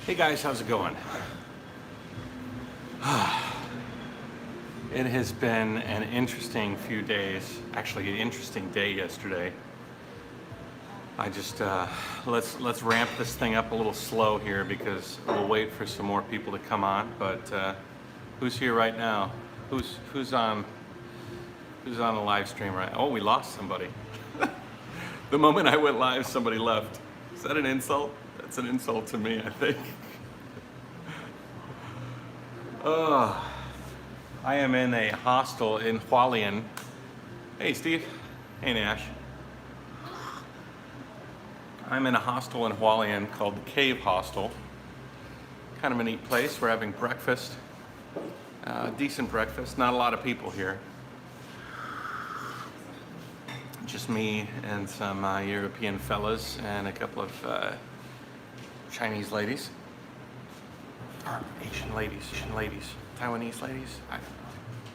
Hey guys, how's it going? It has been an interesting few days, actually an interesting day yesterday. I just, let's ramp this thing up a little slow here because we'll wait for some more people to come on, but who's here right now? Who's on the live stream right now? Oh, we lost somebody. The moment I went live, somebody left. Is that an insult? That's an insult to me, I think. I am in a hostel in HUALIEN. Hey, Steve. Hey, Nash. I'm in a hostel in HUALIEN called the Cave Hostel. Kind of a neat place. We're having breakfast. Decent breakfast. Not a lot of people here. Just me and some European fellas and a couple of Chinese ladies. Or Asian ladies, Taiwanese ladies. I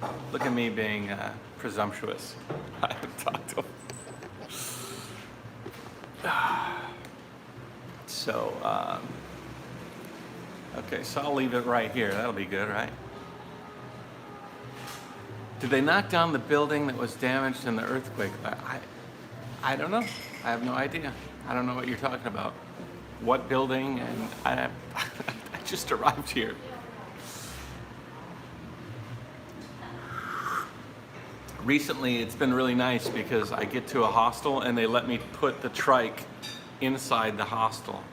don't know. Look at me being presumptuous. I haven't talked to them. So, okay, so I'll leave it right here. That'll be good, right? Did they knock down the building that was damaged in the earthquake? I don't know. I have no idea. I don't know what you're talking about. What building? And I just arrived here. Recently, it's been really nice because I get to a hostel and they let me put the trike inside the hostel.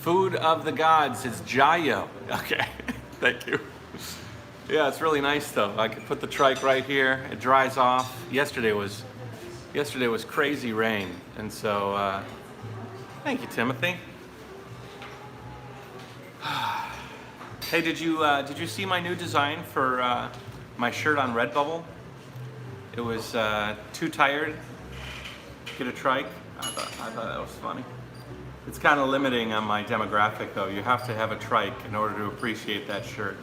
Food of the gods is Jayoe. Okay, thank you. Yeah, it's really nice though. I could put the trike right here. It dries off. Yesterday was crazy rain, and so thank you, Timothy. Hey, did you see my new design for my shirt on Redbubble? It was too tired. Get a trike. I thought that was funny. It's kind of limiting on my demographic though. You have to have a trike in order to appreciate that shirt.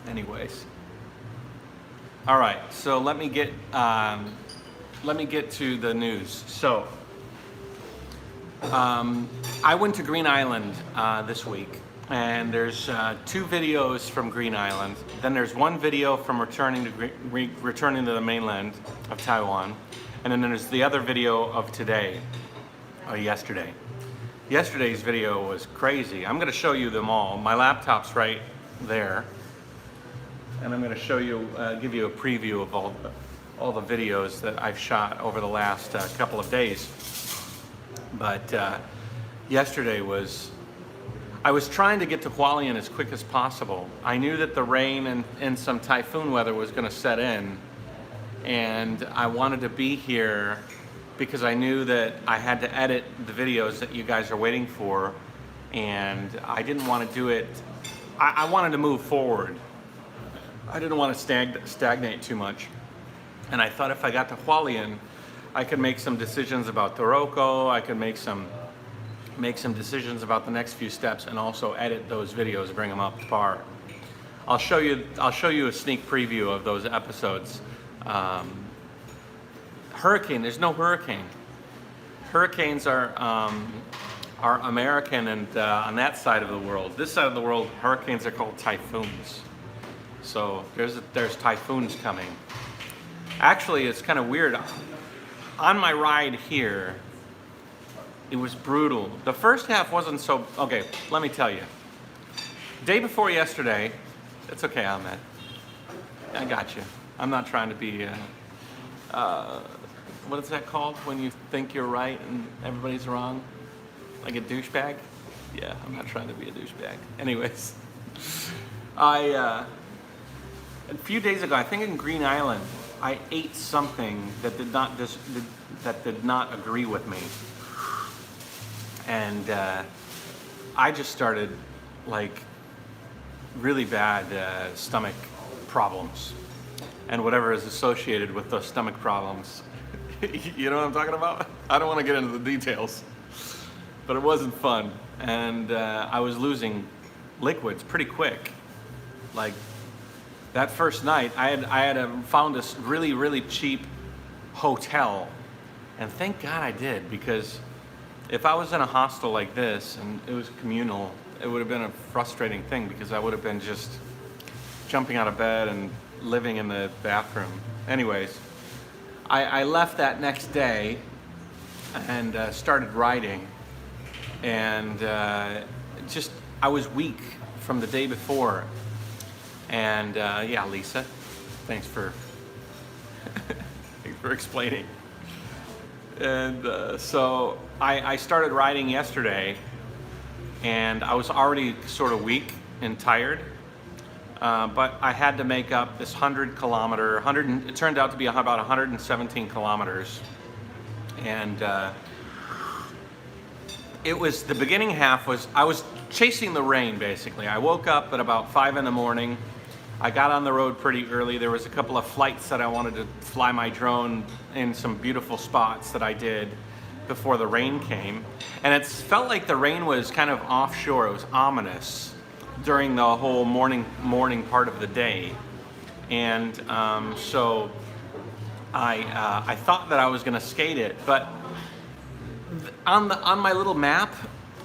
Anyways. All right, so let me get to the news. So, I went to Green Island this week, and there's 2 videos from Green Island. Then there's one video from returning to the mainland of Taiwan, and then there's the other video of today, or yesterday. Yesterday's video was crazy. I'm going to show you them all. My laptop's right there. And I'm going to show you, give you a preview of all the videos that I've shot over the last couple of days. But yesterday I was trying to get to HUALIEN as quick as possible. I knew that the rain and some typhoon weather was going to set in, and I wanted to be here because I knew that I had to edit the videos that you guys are waiting for, and I didn't want to do it. I wanted to move forward. I didn't want to stagnate too much. And I thought if I got to HUALIEN, I could make some decisions about Toroko, I could make some decisions about the next few steps, and also edit those videos, bring them up to par. I'll show you a sneak preview of those episodes. Hurricane, there's no hurricane. Hurricanes are American and on that side of the world. This side of the world, hurricanes are called typhoons. So there's typhoons coming. Actually, it's kind of weird. On my ride here, it was brutal. The first half wasn't so, okay, let me tell you. Day before yesterday, it's okay, Ahmed. I got you. I'm not trying to be, what is that called when you think you're right and everybody's wrong? Like a douchebag? Yeah, I'm not trying to be a douchebag. Anyways, a few days ago, I think in Green Island, I ate something that did not agree with me, and I just started like really bad stomach problems, and whatever is associated with those stomach problems. You know what I'm talking about? I don't want to get into the details, but it wasn't fun, and I was losing liquids pretty quick, like. That first night, I had found this really cheap hotel And thank God I did, because if I was in a hostel like this and it was communal, it would have been a frustrating thing, because I would have been just jumping out of bed and living in the bathroom. Anyways, I left that next day and started riding, and just I was weak from the day before. And yeah, Lisa, thanks for thanks for explaining. And so I started riding yesterday, and I was already sort of weak and tired, but I had to make up this 100-kilometer, it turned out to be about 117 kilometers. And it was, the beginning half was, I was chasing the rain basically. I woke up at about 5 in the morning. I got on the road pretty early. There was a couple of flights that I wanted to fly my drone in some beautiful spots that I did before the rain came. And it felt like the rain was kind of offshore. It was ominous during the whole morning part of the day. And so I thought that I was gonna skate it, but on my little map,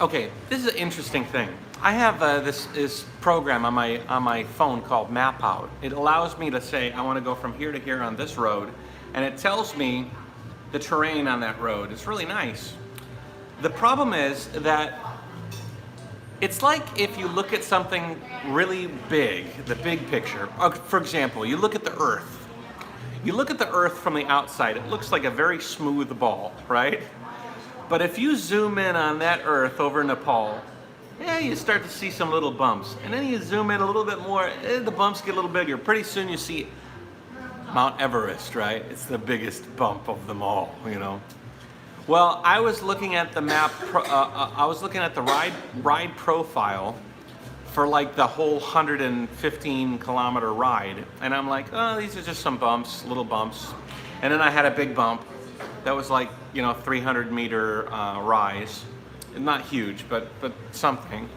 okay, this is an interesting thing. I have this program on my phone called Map Out. It allows me to say I want to go from here to here on this road, and it tells me the terrain on that road. It's really nice. The problem is that it's like if you look at something really big, the big picture. For example, you look at the Earth. You look at the Earth from the outside, it looks like a very smooth ball, right? But if you zoom in on that Earth over Nepal, yeah, you start to see some little bumps. And then you zoom in a little bit more, the bumps get a little bigger. Pretty soon you see Mount Everest, right? It's the biggest bump of them all, you know? Well, I was looking at the map, I was looking at the ride profile for like the whole 115-kilometer ride. And I'm like, oh, these are just some bumps, little bumps. And then I had a big bump that was like, you know, 300-meter rise. Not huge, but something.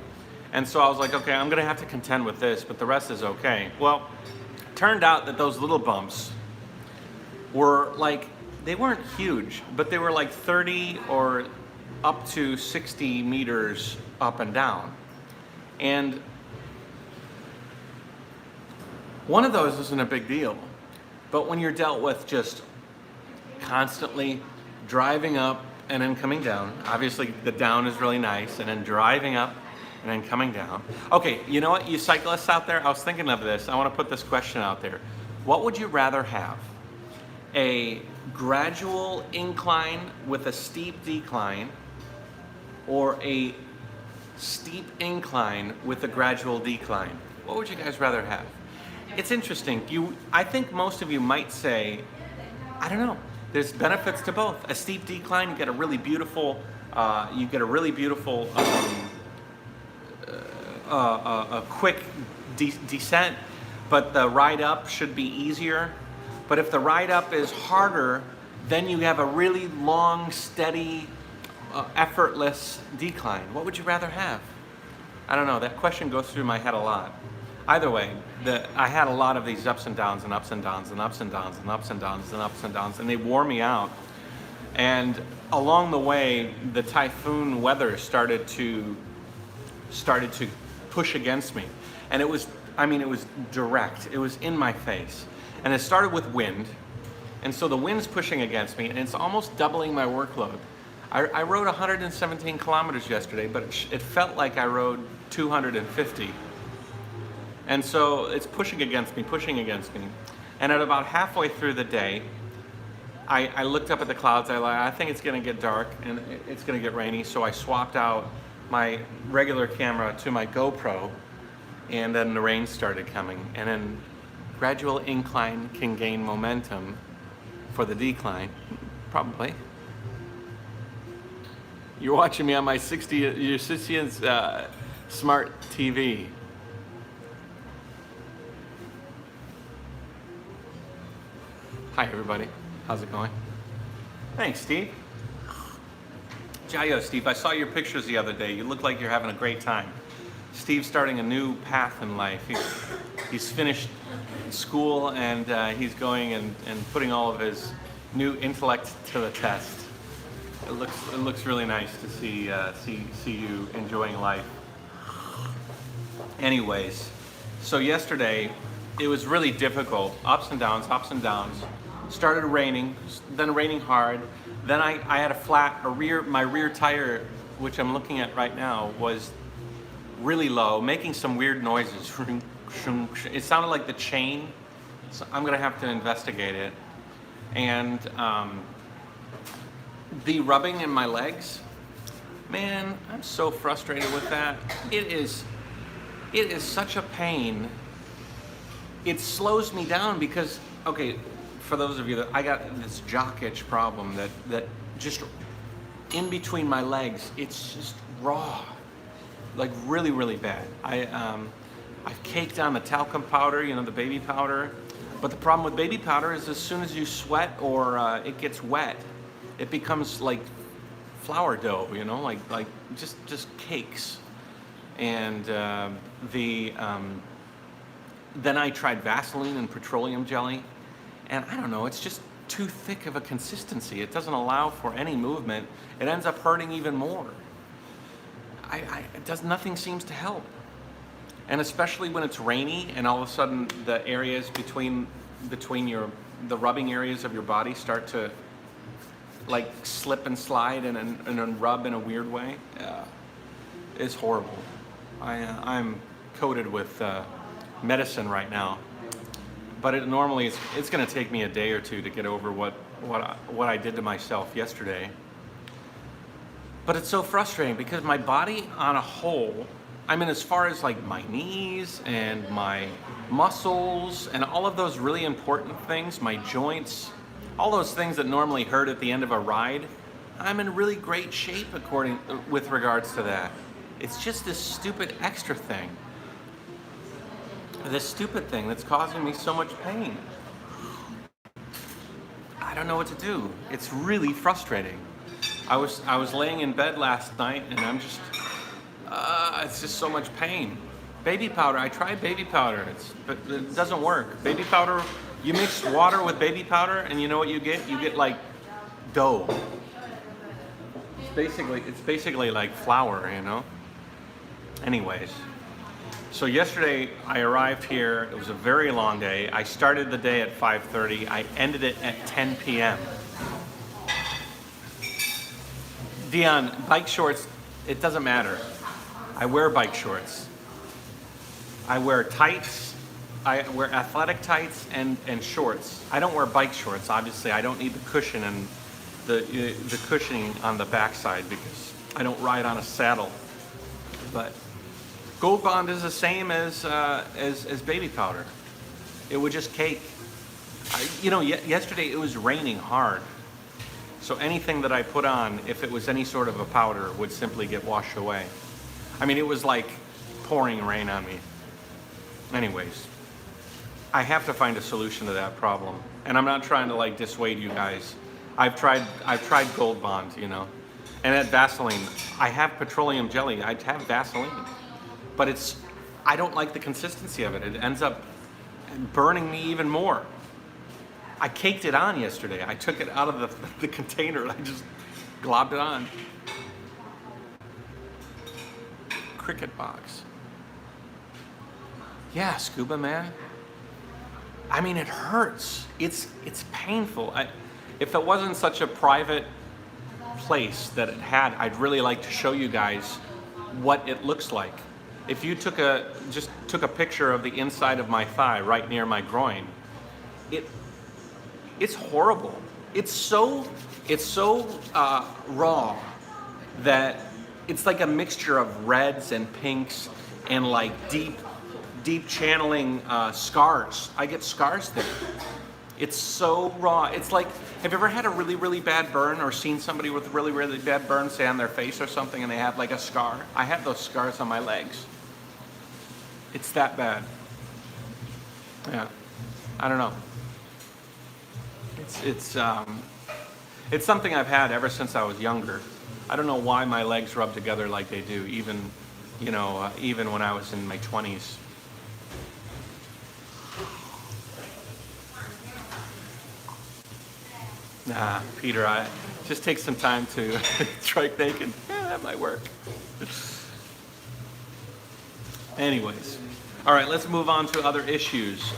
And so I was like, okay, I'm gonna have to contend with this, but the rest is okay. Well, turned out that those little bumps were like, they weren't huge, but they were like 30 or up to 60 meters up and down. And one of those isn't a big deal, but when you're dealt with just constantly driving up and then coming down, obviously the down is really nice, and then driving up and then coming down. Okay, you know what, you cyclists out there, I was thinking of this. I want to put this question out there. What would you rather have? A gradual incline with a steep decline, or a steep incline with a gradual decline? What would you guys rather have? It's interesting. I think most of you might say, I don't know. There's benefits to both. A steep decline, you get a really beautiful, a quick descent, but the ride up should be easier. But if the ride up is harder, then you have a really long, steady, effortless decline. What would you rather have? I don't know, that question goes through my head a lot. Either way, I had a lot of these ups and downs and ups and downs and ups and downs and ups and downs and ups and downs, and they wore me out. And along the way, the typhoon weather started to push against me. And it was, I mean, it was direct. It was in my face. And it started with wind. And so the wind's pushing against me, and it's almost doubling my workload. I rode 117 kilometers yesterday, but it felt like I rode 250. And so it's pushing against me. And at about halfway through the day, I looked up at the clouds. I think it's gonna get dark and it's gonna get rainy. So I swapped out my regular camera to my GoPro, and then the rain started coming. And then gradual incline can gain momentum for the decline, probably. You're watching me on my 60-inch smart TV. Hi everybody, how's it going? Thanks, Steve. Jayoe, Steve, I saw your pictures the other day. You look like you're having a great time. Steve's starting a new path in life. He's finished school, and he's going and putting all of his new intellect to the test. It looks really nice to see you enjoying life. Anyways, so yesterday it was really difficult. Ups and downs, ups and downs. Started raining, then raining hard. Then I had my rear tire, which I'm looking at right now, was really low, making some weird noises. It sounded like the chain, so I'm gonna have to investigate it. And the rubbing in my legs, man, I'm so frustrated with that. It is such a pain. It slows me down because, okay, for those of you that, I got this jock itch problem that just in between my legs, it's just raw, like really, really bad. I've caked on the talcum powder, you know, the baby powder. But the problem with baby powder is as soon as you sweat or it gets wet, it becomes like flour dough, you know, like just cakes. And then I tried Vaseline and petroleum jelly, and I don't know, it's just too thick of a consistency. It doesn't allow for any movement. It ends up hurting even more. Nothing seems to help. And especially when it's rainy and all of a sudden the areas between the rubbing areas of your body start to like slip and slide and rub in a weird way. It's horrible. I'm coated with medicine right now, but normally it's going to take me a day or two to get over what I did to myself yesterday. But it's so frustrating because my body on a whole, I mean, as far as like my knees and my muscles and all of those really important things, my joints, all those things that normally hurt at the end of a ride, I'm in really great shape with regards to that. It's just this stupid extra thing. This stupid thing that's causing me so much pain. I don't know what to do. It's really frustrating. I was laying in bed last night and I'm just, it's just so much pain. Baby powder, I tried baby powder, but it doesn't work. Baby powder, you mix water with baby powder and you know what you get? You get like dough. It's basically like flour, you know? Anyways, so yesterday I arrived here. It was a very long day. I started the day at 5:30. I ended it at 10 p.m. Dion, bike shorts, it doesn't matter. I wear bike shorts. I wear tights. I wear athletic tights and shorts. I don't wear bike shorts, obviously. I don't need the cushion and the cushioning on the backside because I don't ride on a saddle. But Gold Bond is the same as baby powder. It would just cake. Yesterday it was raining hard. So anything that I put on, if it was any sort of a powder, would simply get washed away. I mean, it was like pouring rain on me. Anyways, I have to find a solution to that problem. And I'm not trying to like dissuade you guys. I've tried Gold Bond, you know. And at Vaseline, I have petroleum jelly. I have Vaseline. But I don't like the consistency of it. It ends up burning me even more. I caked it on yesterday. I took it out of the container and I just globbed it on. Cricket box. Yeah, scuba man. I mean, it hurts. It's painful. If it wasn't such a private place that it had, I'd really like to show you guys what it looks like. If you took a picture of the inside of my thigh right near my groin, it's horrible. It's so raw that it's like a mixture of reds and pinks and like deep channeling scars. I get scars there. It's so raw. It's like, have you ever had a really, really bad burn or seen somebody with a really, really bad burn, say on their face or something, and they have like a scar? I have those scars on my legs. It's that bad. Yeah, I don't know. It's something I've had ever since I was younger. I don't know why my legs rub together like they do, even when I was in my 20s. Nah, Peter, Just take some time to trike naked. Yeah, that might work. Anyways, all right, let's move on to other issues.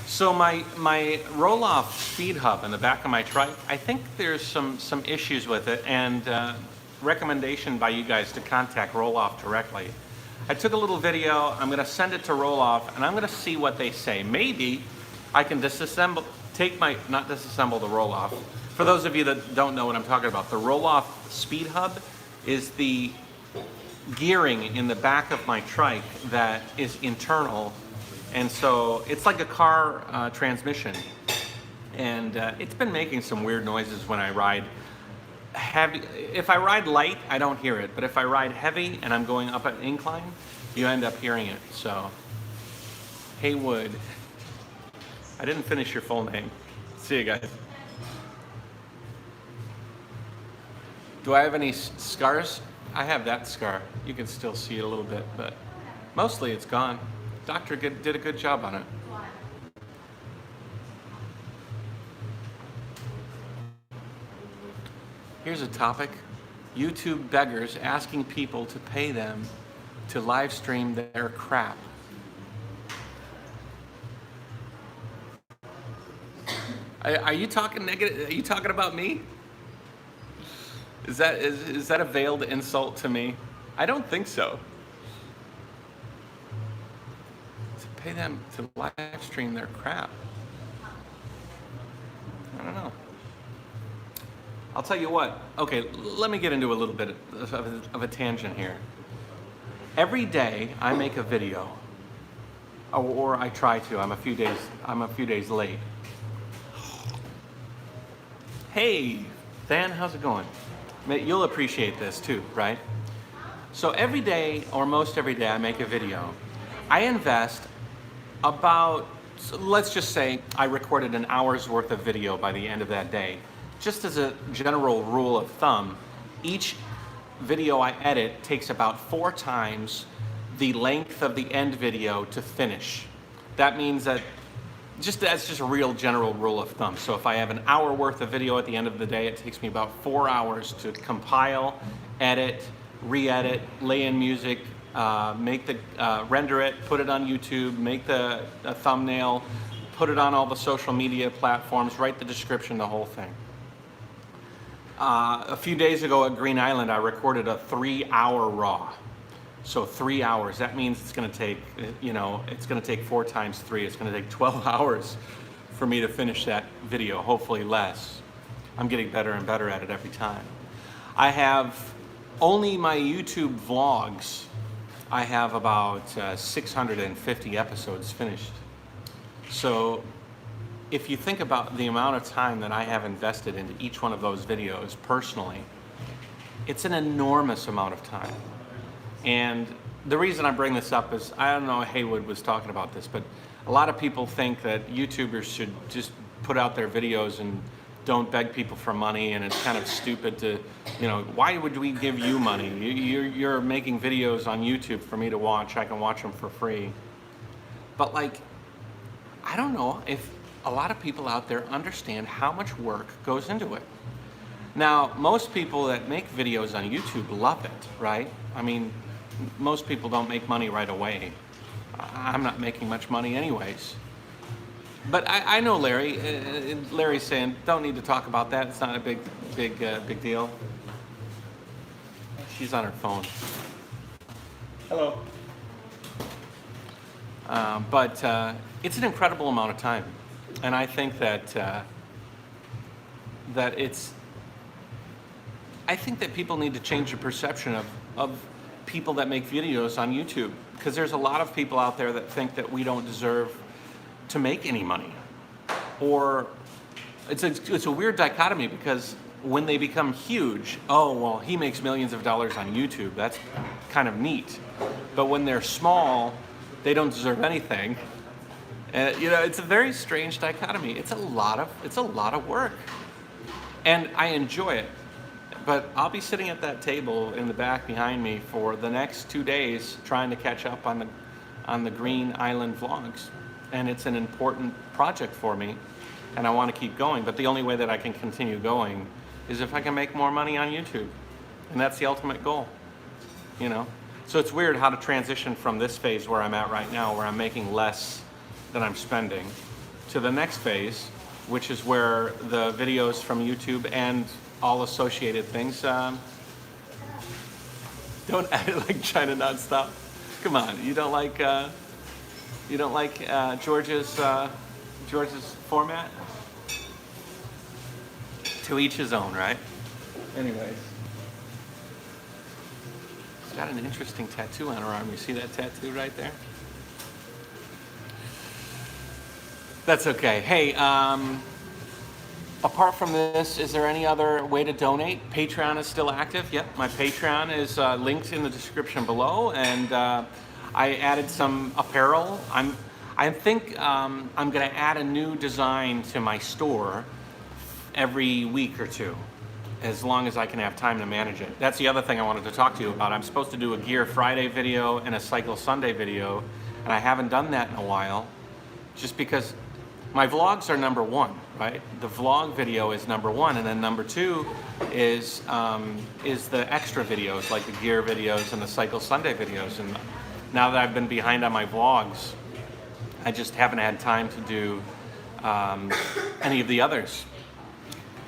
So my roll-off speed hub in the back of my trike, I think there's some issues with it, and recommendation by you guys to contact roll-off directly. I took a little video, I'm gonna send it to roll-off, and I'm gonna see what they say. Maybe I can disassemble, not disassemble the roll-off. For those of you that don't know what I'm talking about, the roll-off speed hub is the gearing in the back of my trike that is internal, and so it's like a car transmission, and it's been making some weird noises when I ride heavy. If I ride light, I don't hear it, but if I ride heavy and I'm going up an incline, you end up hearing it. So, Haywood, I didn't finish your full name. See you guys. Do I have any scars? I have that scar. You can still see it a little bit, but mostly it's gone. Doctor did a good job on it. Here's a topic. YouTube beggars asking people to pay them to live stream their crap. Are you talking negative? Are you talking about me? Is that a veiled insult to me? I don't think so. To pay them to live stream their crap. I don't know. I'll tell you what. Okay, let me get into a little bit of a tangent here. Every day I make a video, or I try to. I'm a few days late. Hey, Than, how's it going? You'll appreciate this too, right? So every day, or most every day, I make a video. I invest about, let's just say I recorded an hour's worth of video by the end of that day. Just as a general rule of thumb, each video I edit takes about 4 times the length of the end video to finish. That means that that's just a real general rule of thumb. So if I have an hour worth of video at the end of the day, it takes me about 4 hours to compile, edit, re-edit, lay in music, render it, put it on YouTube, make the thumbnail, put it on all the social media platforms, write the description, the whole thing. A few days ago at Green Island, I recorded a 3-hour raw. So 3 hours, that means it's gonna take, it's gonna take 4 times 3. It's gonna take 12 hours for me to finish that video, hopefully less. I'm getting better and better at it every time. I have only my YouTube vlogs. I have about 650 episodes finished. So if you think about the amount of time that I have invested into each one of those videos personally, it's an enormous amount of time. And the reason I bring this up is, I don't know, Haywood was talking about this, but a lot of people think that YouTubers should just put out their videos and don't beg people for money, and it's kind of stupid to, why would we give you money? You're making videos on YouTube for me to watch. I can watch them for free. But I don't know if a lot of people out there understand how much work goes into it. Now, most people that make videos on YouTube love it, right? I mean, most people don't make money right away. I'm not making much money anyways. But I know Larry. Larry's saying, don't need to talk about that. It's not a big deal. She's on her phone. Hello. But it's an incredible amount of time. And I think that I think that people need to change the perception of people that make videos on YouTube, because there's a lot of people out there that think that we don't deserve to make any money. Or it's a weird dichotomy, because when they become huge, oh, well, he makes millions of dollars on YouTube. That's kind of neat. But when they're small, they don't deserve anything. It's a very strange dichotomy. It's a lot of work, and I enjoy it. But I'll be sitting at that table in the back behind me for the next 2 days trying to catch up on the Green Island vlogs, and it's an important project for me. and I want to keep going, but the only way that I can continue going is if I can make more money on YouTube. And that's the ultimate goal, you know? So it's weird how to transition from this phase where I'm at right now, where I'm making less than I'm spending, to the next phase, which is where the videos from YouTube and all associated things, don't act like China nonstop. Come on, you don't like George's format? To each his own, right? Anyways. She's got an interesting tattoo on her arm. You see that tattoo right there? That's okay. Hey, apart from this, is there any other way to donate? Patreon is still active. Yep, my Patreon is linked in the description below, and I added some apparel. I think I'm gonna add a new design to my store every week or two, as long as I can have time to manage it. That's the other thing I wanted to talk to you about. I'm supposed to do a Gear Friday video and a Cycle Sunday video, and I haven't done that in a while, just because my vlogs are number one, right? The vlog video is number one, and then number two is the extra videos, like the gear videos and the Cycle Sunday videos. And now that I've been behind on my vlogs, I just haven't had time to do any of the others.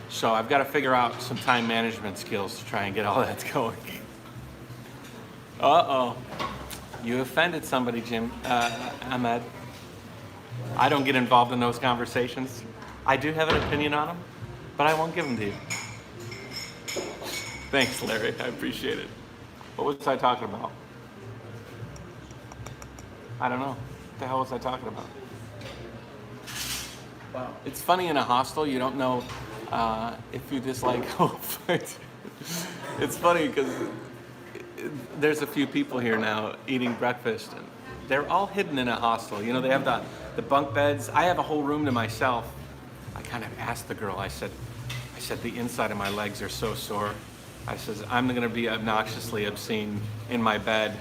So I've got to figure out some time management skills to try and get all that going. Uh-oh. You offended somebody, Jim, Ahmed. I don't get involved in those conversations. I do have an opinion on them, but I won't give them to you. Thanks, Larry. I appreciate it. What was I talking about? I don't know. What the hell was I talking about? Wow. It's funny in a hostel, you don't know if you dislike hope. It's funny because there's a few people here now eating breakfast, and they're all hidden in a hostel. You know, they have the bunk beds. I have a whole room to myself. I kind of asked the girl, I said, the inside of my legs are so sore. I says, I'm gonna be obnoxiously obscene in my bed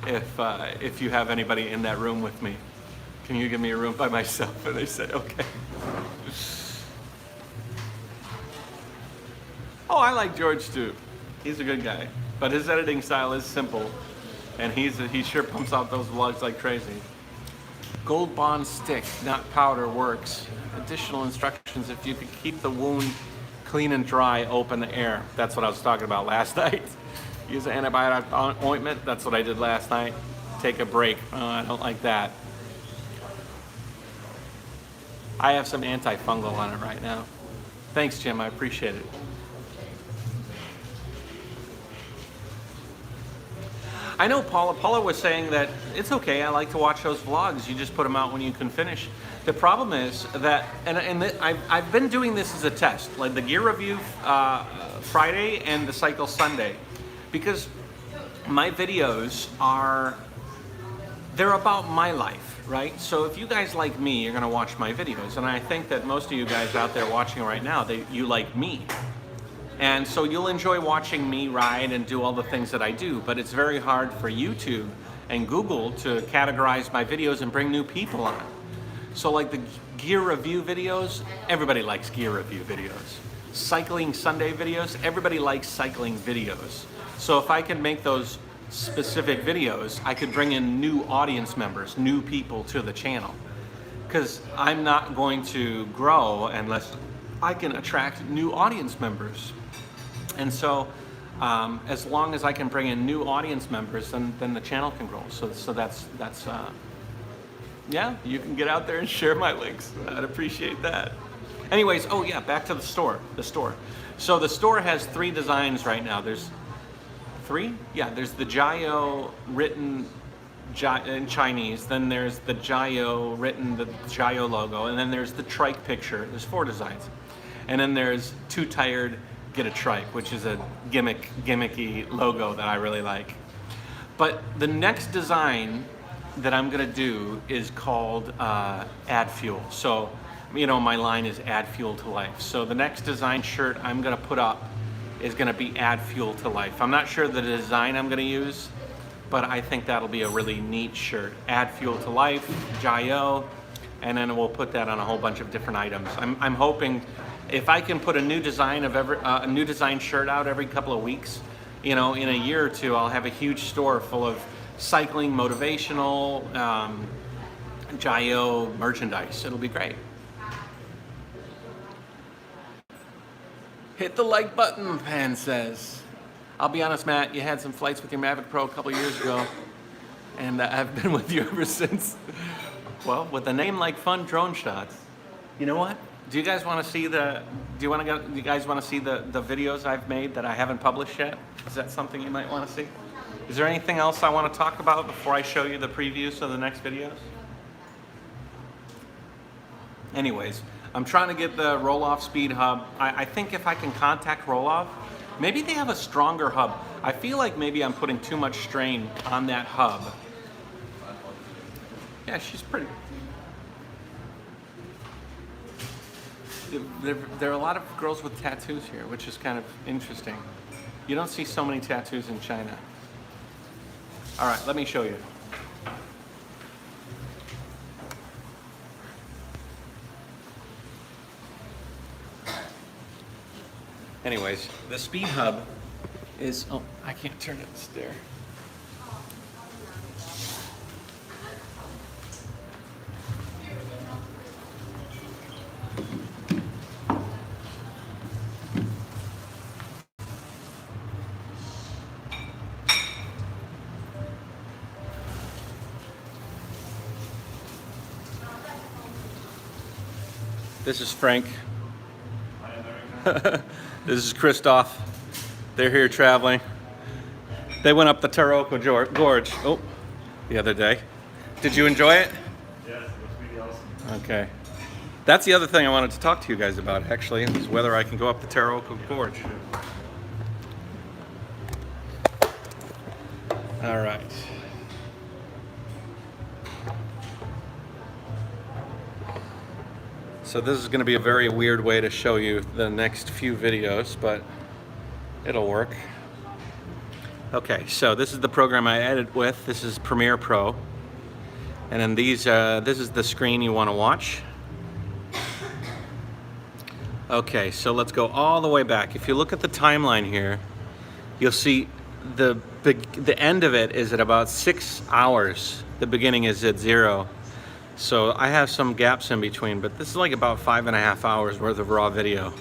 if you have anybody in that room with me. Can you give me a room by myself? And they said, okay. Oh, I like George too. He's a good guy, but his editing style is simple, and he sure pumps out those vlogs like crazy. Gold Bond stick, not powder, works. Additional instructions: if you could keep the wound clean and dry, open the air. That's what I was talking about last night. Use an antibiotic ointment. That's what I did last night. Take a break. Oh, I don't like that. I have some antifungal on it right now. Thanks, Jim. I appreciate it. I know Paula was saying that it's okay, I like to watch those vlogs, you just put them out when you can finish. The problem is that, I've been doing this as a test, like the gear review Friday and the Cycle Sunday, because my videos they're about my life, right? So if you guys like me, you're gonna watch my videos, and I think that most of you guys out there watching right now, you like me. And so you'll enjoy watching me ride and do all the things that I do, but it's very hard for YouTube and Google to categorize my videos and bring new people on. So like the gear review videos, everybody likes gear review videos. Cycling Sunday videos, everybody likes cycling videos. So if I can make those specific videos, I could bring in new audience members, new people to the channel. Because I'm not going to grow unless I can attract new audience members. And so as long as I can bring in new audience members, then the channel can grow. So that's yeah, you can get out there and share my links. I'd appreciate that. Anyways, oh yeah, back to the store. So the store has 3 designs right now. There's 3? Yeah, there's the Jayoe written in Chinese, then there's the Jayoe written, the Jayoe logo, and then there's the trike picture. There's 4 designs. And then there's Too Tired, Get a Trike, which is a gimmicky logo that I really like. But the next design that I'm gonna do is called Add Fuel. So, you know, my line is Add Fuel to Life. So the next design shirt I'm gonna put up is gonna be Add Fuel to Life. I'm not sure the design I'm gonna use, but I think that'll be a really neat shirt. Add Fuel to Life, Jayoe. and then we'll put that on a whole bunch of different items. I'm hoping if I can put a new design of a new design shirt out every couple of weeks, you know, in a year or two, I'll have a huge store full of cycling, motivational, Jayoe merchandise. It'll be great. Hit the like button, Pan says. I'll be honest, Matt, you had some flights with your Mavic Pro a couple years ago, and I've been with you ever since. Well, with a name like Fun Drone Shots, you know what? Do you guys want to see the? Do you guys want to see the videos I've made that I haven't published yet? Is that something you might want to see? Is there anything else I want to talk about before I show you the previews of the next videos? Anyways, I'm trying to get the roll-off speed hub. I think if I can contact roll-off, maybe they have a stronger hub. I feel like maybe I'm putting too much strain on that hub. Yeah, she's pretty. There are a lot of girls with tattoos here, which is kind of interesting. You don't see so many tattoos in China. All right, let me show you. Anyways, the speed hub is, oh, I can't turn it, it's there. This is Frank. This is Christoph. They're here traveling. They went up the Taroko Gorge the other day. Did you enjoy it? Yes, it was really awesome. Okay. That's the other thing I wanted to talk to you guys about, actually, is whether I can go up the Taroko Gorge. All right. So this is going to be a very weird way to show you the next few videos, but it'll work. Okay, so this is the program I edit with. This is Premiere Pro. And then this is the screen you want to watch. Okay, so let's go all the way back. If you look at the timeline here, you'll see the end of it is at about 6 hours. The beginning is at 0. So I have some gaps in between, but this is like about 5.5 hours worth of raw video,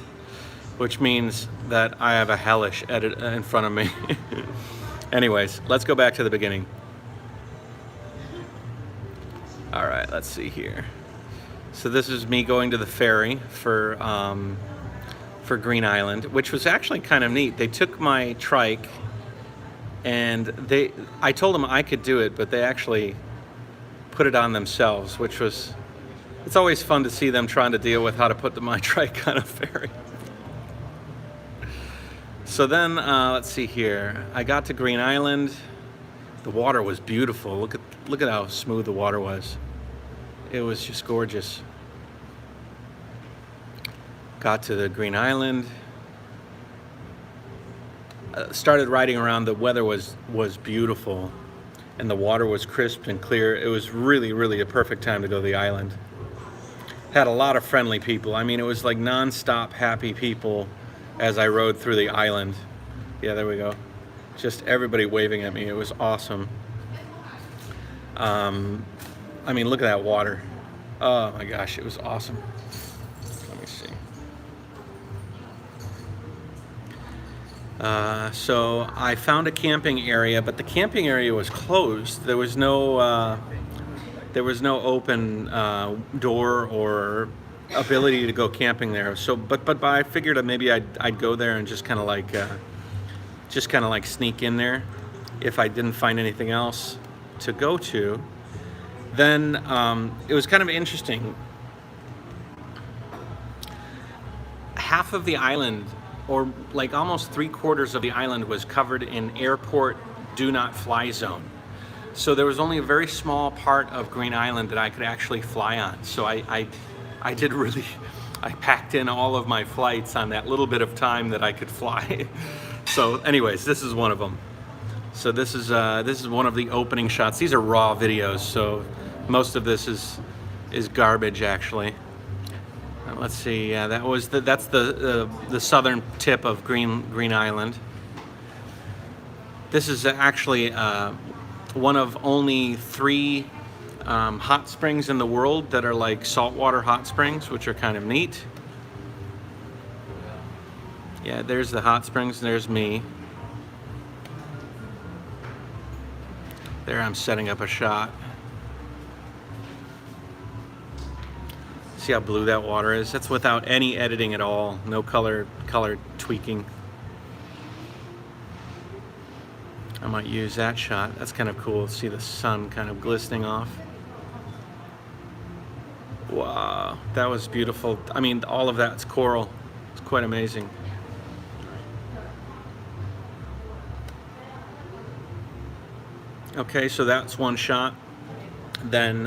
which means that I have a hellish edit in front of me. Anyways, let's go back to the beginning. All right, let's see here. So this is me going to the ferry for Green Island, which was actually kind of neat. They took my trike, and I told them I could do it, but they actually put it on themselves, which was, it's always fun to see them trying to deal with how to put my trike on a ferry. So then, let's see here. I got to Green Island. The water was beautiful. Look at how smooth the water was. It was just gorgeous. Got to the Green Island. Started riding around. The weather was beautiful, and the water was crisp and clear. It was really, really a perfect time to go to the island. Had a lot of friendly people. I mean, it was like non-stop happy people as I rode through the island. Yeah, there we go. Just everybody waving at me. It was awesome. I mean, look at that water. Oh my gosh, it was awesome. Let me see. So I found a camping area, but the camping area was closed. There was no open door or ability to go camping there. So, but I figured maybe I'd go there and just kind of like sneak in there if I didn't find anything else to go to. Then it was kind of interesting. Half of the island, or like almost 3/4 of the island, was covered in airport do not fly zone. So there was only a very small part of Green Island that I could actually fly on. So I packed in all of my flights on that little bit of time that I could fly. So anyways, this is one of them. So this is one of the opening shots. These are raw videos, so most of this is is garbage, actually. Let's see. Yeah, that's the southern tip of Green Island. This is actually one of only 3 hot springs in the world that are like saltwater hot springs, which are kind of neat. Yeah, there's the hot springs, and there's me. There I'm setting up a shot. See how blue that water is? That's without any editing at all. No color tweaking. I might use that shot. That's kind of cool. See the sun kind of glistening off. Wow, that was beautiful. I mean, all of that's coral. It's quite amazing. Okay, so that's one shot. Then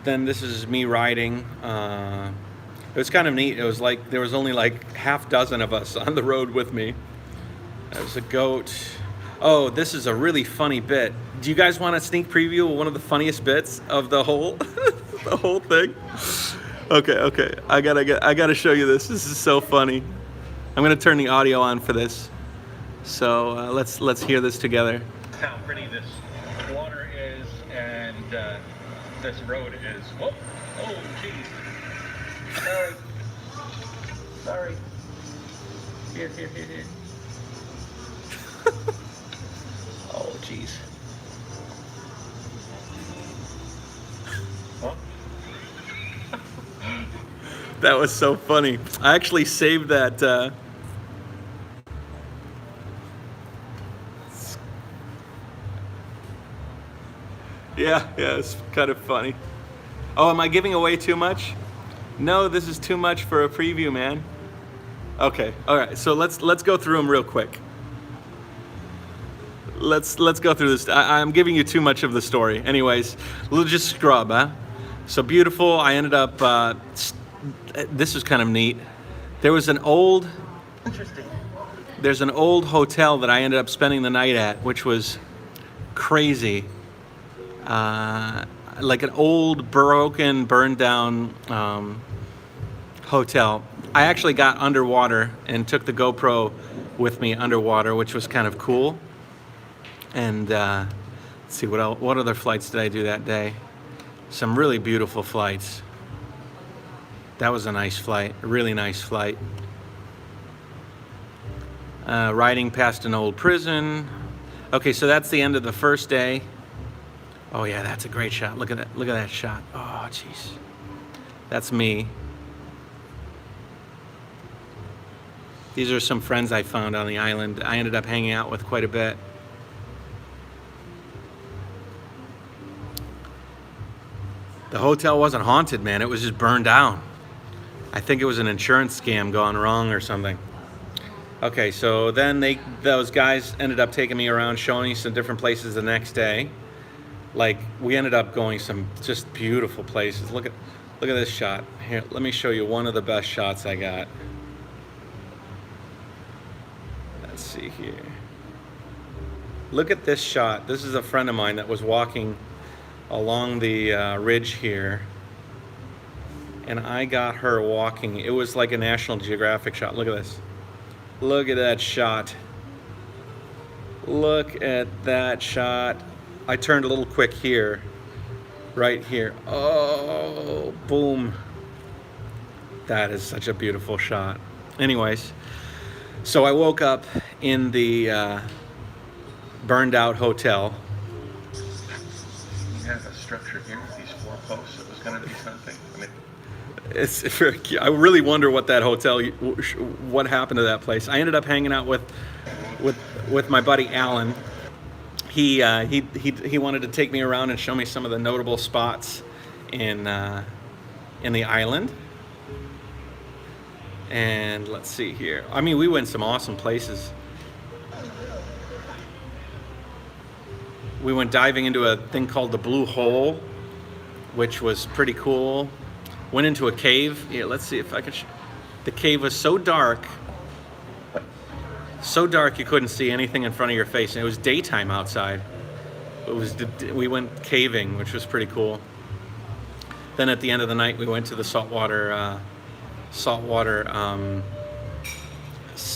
this is me riding. It was kind of neat. It was like there was only like half dozen of us on the road with me. There's a goat. Oh, this is a really funny bit. Do you guys want a sneak preview of one of the funniest bits of the whole the whole thing? Okay. I gotta show you this. This is so funny. I'm gonna turn the audio on for this. So let's hear this together. How pretty this water is, and this road is. Whoop! Oh, jeez. Sorry. Here. Oh, jeez. Huh? That was so funny. I actually saved that. Yeah, it's kind of funny. Oh, am I giving away too much? No, this is too much for a preview, man. Okay, all right. So let's go through them real quick. Let's go through this. I'm giving you too much of the story. Anyways, we'll just scrub, huh? So beautiful. I ended up. This was kind of neat. There was an old. Interesting. There's an old hotel that I ended up spending the night at, which was crazy. Like an old, broken, burned down hotel. I actually got underwater and took the GoPro with me underwater, which was kind of cool. And let's see, what other flights did I do that day? Some really beautiful flights. That was a nice flight, a really nice flight. Riding past an old prison. Okay, so that's the end of the first day. Oh yeah, that's a great shot. Look at that. Look at that shot. Oh, jeez. That's me. These are some friends I found on the island. I ended up hanging out with quite a bit. The hotel wasn't haunted, man. It was just burned down. I think it was an insurance scam gone wrong or something. Okay, so then those guys ended up taking me around, showing me some different places the next day. Like, we ended up going some just beautiful places. Look at this shot. Here, let me show you one of the best shots I got. Let's see here. Look at this shot. This is a friend of mine that was walking along the ridge here, and I got her walking. It was like a National Geographic shot. Look at this. Look at that shot. Look at that shot. I turned a little quick here, right here. Oh, boom. That is such a beautiful shot. Anyways, so I woke up in the burned out hotel. You have a structure here with these 4 posts. It was going to be something. I mean, It's very cute. I really wonder what that hotel, what happened to that place. I ended up hanging out with my buddy Alan. He wanted to take me around and show me some of the notable spots in the island. And let's see here. I mean, we went some awesome places. We went diving into a thing called the Blue Hole, which was pretty cool. Went into a cave. Yeah, let's see if I can. The cave was so dark you couldn't see anything in front of your face, and it was daytime outside. We went caving, which was pretty cool. Then at the end of the night, we went to the saltwater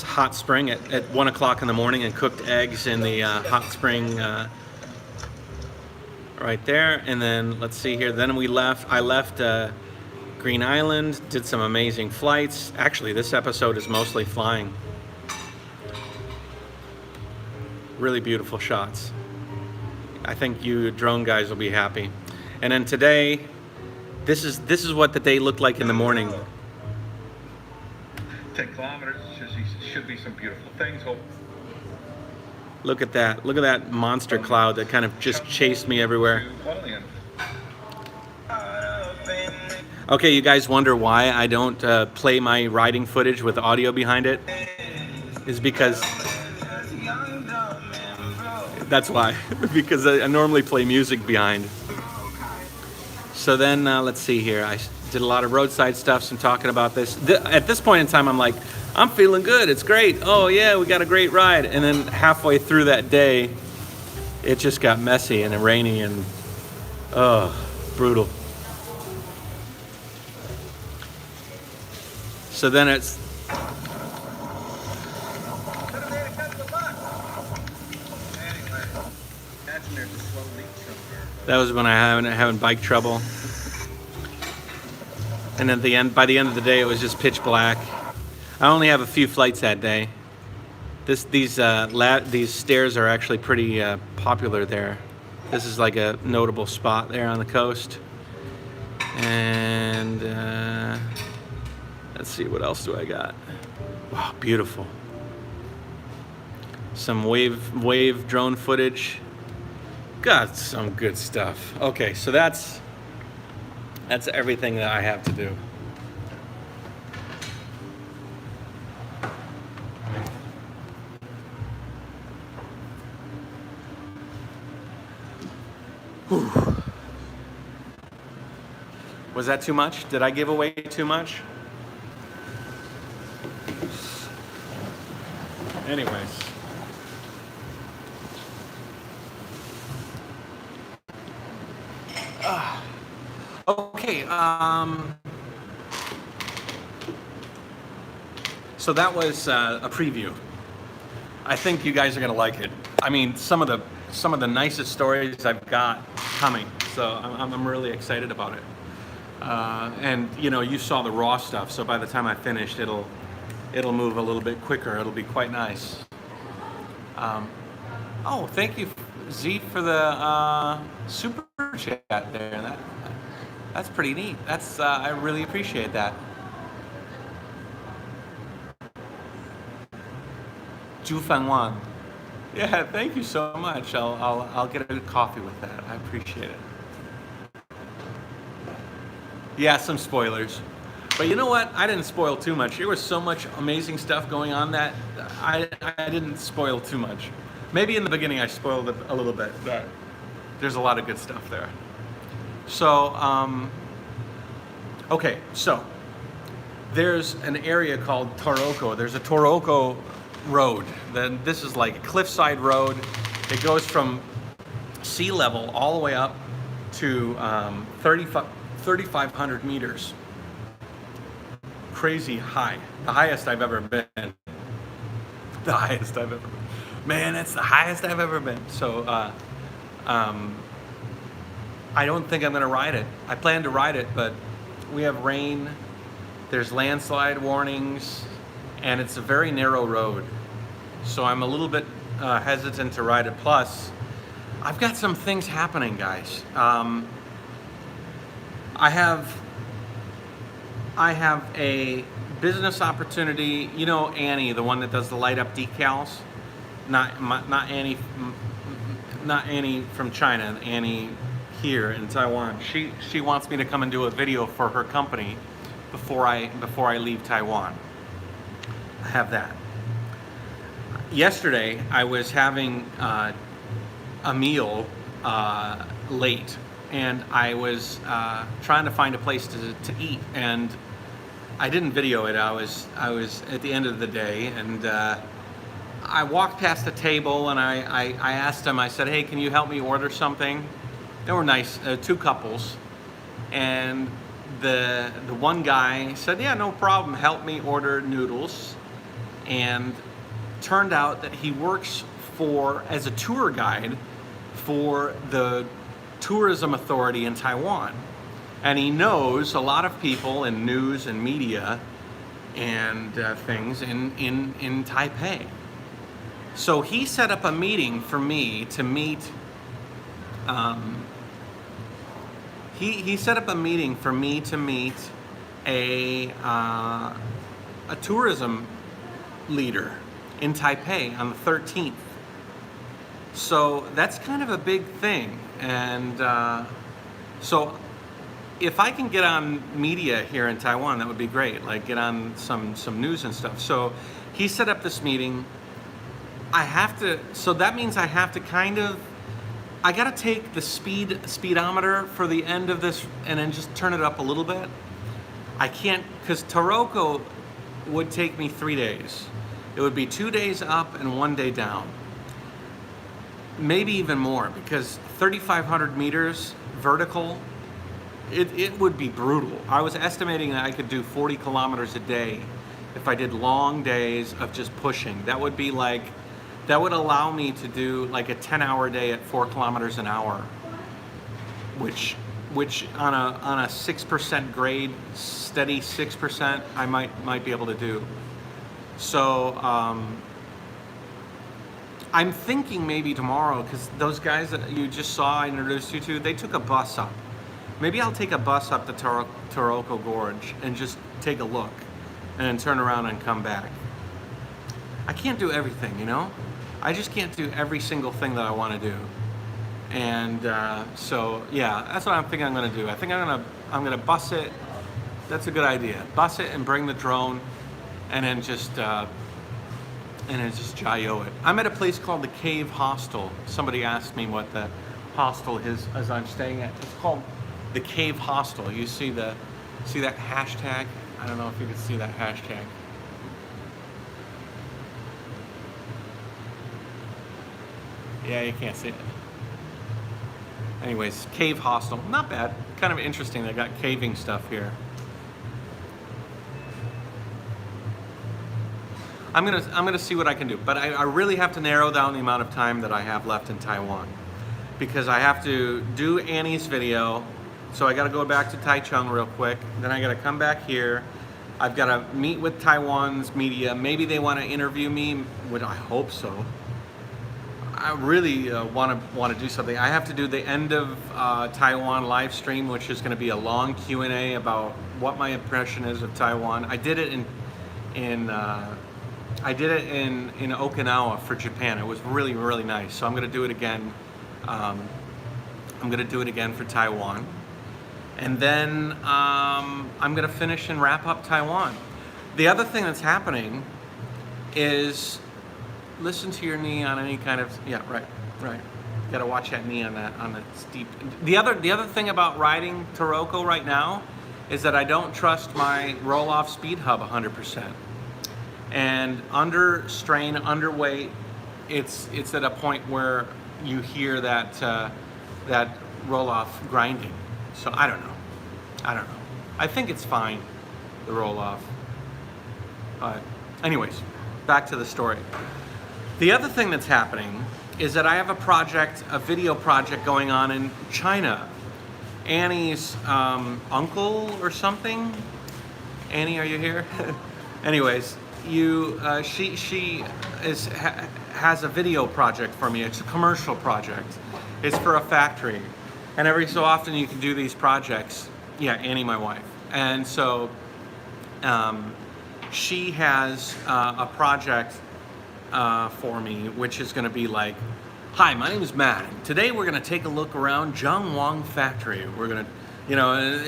hot spring at 1 o'clock in the morning and cooked eggs in the hot spring right there. And then let's see here. Then I left Green Island, did some amazing flights. Actually, this episode is mostly flying. Really beautiful shots. I think you drone guys will be happy. And then today, this is what the day looked like in the morning. 10 kilometers should be some beautiful things. Hope. Look at that. Look at that monster cloud that kind of just chased me everywhere. HUALIEN. Okay, you guys wonder why I don't play my riding footage with audio behind it? Is because... That's why. Because I normally play music behind. So then, let's see here. I did a lot of roadside stuff, so I'm talking about this. At this point in time, I'm like, I'm feeling good. It's great. Oh, yeah, we got a great ride. And then halfway through that day, it just got messy and rainy and, brutal. So then it's... That was when I having bike trouble. And at the end, by the end of the day, it was just pitch black. I only have a few flights that day. These stairs are actually pretty popular there. This is like a notable spot there on the coast. And let's see, what else do I got? Wow, beautiful. Some wave drone footage. Got some good stuff. Okay, so that's everything that I have to do. Whew. Was that too much? Did I give away too much? Anyways. Okay, so that was a preview. I think you guys are gonna like it. I mean, some of the nicest stories I've got coming, so I'm really excited about it. And you know, you saw the raw stuff, so by the time I finished, it'll move a little bit quicker. It'll be quite nice. Oh, thank you, Z, for the super chat there. That's pretty neat. I really appreciate that. Ju Fan Wan. Yeah, thank you so much. I'll get a good coffee with that. I appreciate it. Yeah, some spoilers. But you know what? I didn't spoil too much. There was so much amazing stuff going on that I didn't spoil too much. Maybe in the beginning I spoiled it a little bit, but there's a lot of good stuff there. So, okay, so there's an area called Taroko. There's a Taroko road. Then this is like a cliffside road. It goes from sea level all the way up to 3,500 meters. Crazy high. The highest I've ever been. The highest I've ever been. Man, that's the highest I've ever been. So, I don't think I'm gonna ride it. I plan to ride it, but we have rain, there's landslide warnings, and it's a very narrow road. So I'm a little bit hesitant to ride it. Plus, I've got some things happening, guys. I have a business opportunity. You know Annie, the one that does the light up decals? Not Annie from China, Annie here in Taiwan. She wants me to come and do a video for her company before I leave Taiwan. I have that. Yesterday I was having a meal late, and I was trying to find a place to eat, and I didn't video it. I was at the end of the day, and I walked past a table, and I asked them. I said, "Hey, can you help me order something?" They were nice, two couples, And the one guy said, yeah, no problem, help me order noodles. And turned out that he works as a tour guide for the tourism authority in Taiwan. And he knows a lot of people in news and media and things in Taipei. So he set up a meeting for me to meet. He set up a meeting for me to meet a tourism leader in Taipei on the 13th. So that's kind of a big thing, and so if I can get on media here in Taiwan, that would be great. Like get on some news and stuff. So he set up this meeting. So that means I have to I gotta take the speedometer for the end of this and then just turn it up a little bit. I can't, because Taroko would take me 3 days. It would be 2 days up and 1 day down. Maybe even more, because 3,500 meters vertical, it would be brutal. I was estimating that I could do 40 kilometers a day if I did long days of just pushing. That would allow me to do like a 10-hour day at 4 kilometers an hour, which on a 6% grade, steady 6%, I might be able to do. So I'm thinking maybe tomorrow, because those guys that you just saw I introduced you to, they took a bus up. Maybe I'll take a bus up to Taroko Gorge and just take a look and then turn around and come back. I can't do everything, you know? I just can't do every single thing that I want to do. And so yeah, that's what I'm thinking I'm going to do. I think I'm going to bus it. That's a good idea. Bus it and bring the drone, and then just Jayoe it. I'm at a place called the Cave Hostel. Somebody asked me what the hostel is as I'm staying at. It's called the Cave Hostel. You see that hashtag? I don't know if you can see that hashtag. Yeah, you can't see it. Anyways, Cave Hostel, not bad. Kind of interesting. They got caving stuff here. I'm gonna see what I can do, but I really have to narrow down the amount of time that I have left in Taiwan, because I have to do Annie's video. So I got to go back to Taichung real quick. Then I got to come back here. I've got to meet with Taiwan's media. Maybe they want to interview me. Would I hope so? I really want to do something. I have to do the end of Taiwan live stream, which is going to be a long Q&A about what my impression is of Taiwan. I did it in Okinawa for Japan. It was really, really nice. So I'm going to do it again. I'm going to do it again for Taiwan. And then I'm going to finish and wrap up Taiwan. The other thing that's happening is, listen to your knee on any kind of, yeah, right. Got to watch that knee on the steep. The other thing about riding Taroko right now is that I don't trust my roll-off speed hub 100%. And under strain, underweight, it's at a point where you hear that roll-off grinding. So I don't know. I think it's fine, the roll-off. But anyways, back to the story. The other thing that's happening is that I have a video project going on in China. Annie's uncle or something. Annie, are you here? Anyways, she has a video project for me. It's a commercial project. It's for a factory. And every so often you can do these projects. Yeah, Annie, my wife. And so she has a project for me, which is going to be like, hi, my name is Matt. Today we're going to take a look around Zhangwang factory. We're going to,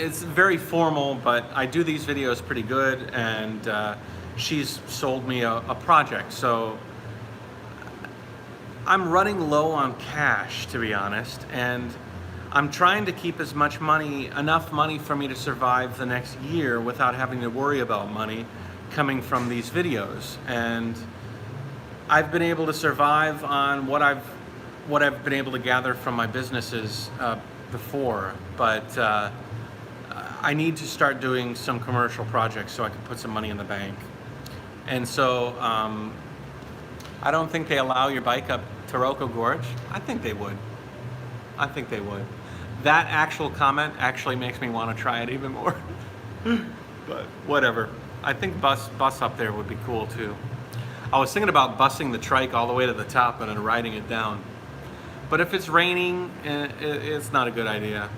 it's very formal, but I do these videos pretty good, and she's sold me a project. So I'm running low on cash, to be honest, and I'm trying to keep enough money for me to survive the next year without having to worry about money coming from these videos. And I've been able to survive on what I've been able to gather from my businesses before, but I need to start doing some commercial projects so I can put some money in the bank. And so I don't think they allow your bike up Taroko Gorge. I think they would. I think they would. That actual comment actually makes me want to try it even more. But whatever. I think bus up there would be cool too. I was thinking about busing the trike all the way to the top and then riding it down. But if it's raining, it's not a good idea.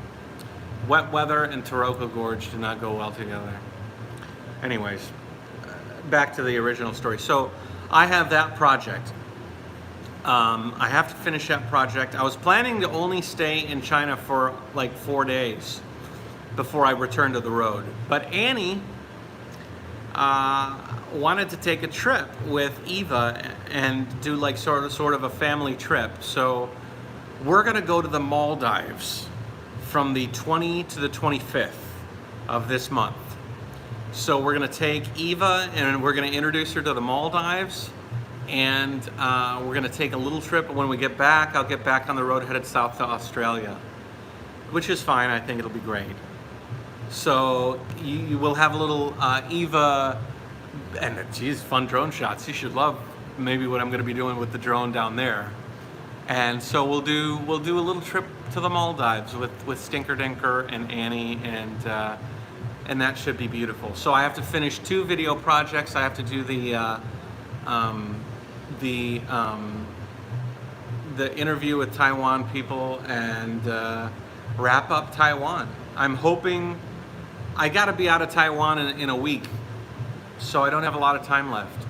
Wet weather and Taroko Gorge do not go well together. Anyways, back to the original story. So I have that project. I have to finish that project. I was planning to only stay in China for like 4 days before I return to the road. But Annie wanted to take a trip with Eva and do like sort of a family trip. So we're gonna go to the Maldives from the 20th to the 25th of this month. So we're gonna take Eva and we're gonna introduce her to the Maldives, and we're gonna take a little trip. When we get back, I'll get back on the road headed south to Australia, which is fine. I think it'll be great. So you will have a little Eva, and geez, fun drone shots. You should love maybe what I'm gonna be doing with the drone down there. And so we'll do a little trip to the Maldives with Stinker Dinker and Annie, and that should be beautiful. So I have to finish 2 video projects. I have to do the interview with Taiwan people and wrap up Taiwan. I'm hoping I got to be out of Taiwan in a week, so I don't have a lot of time left.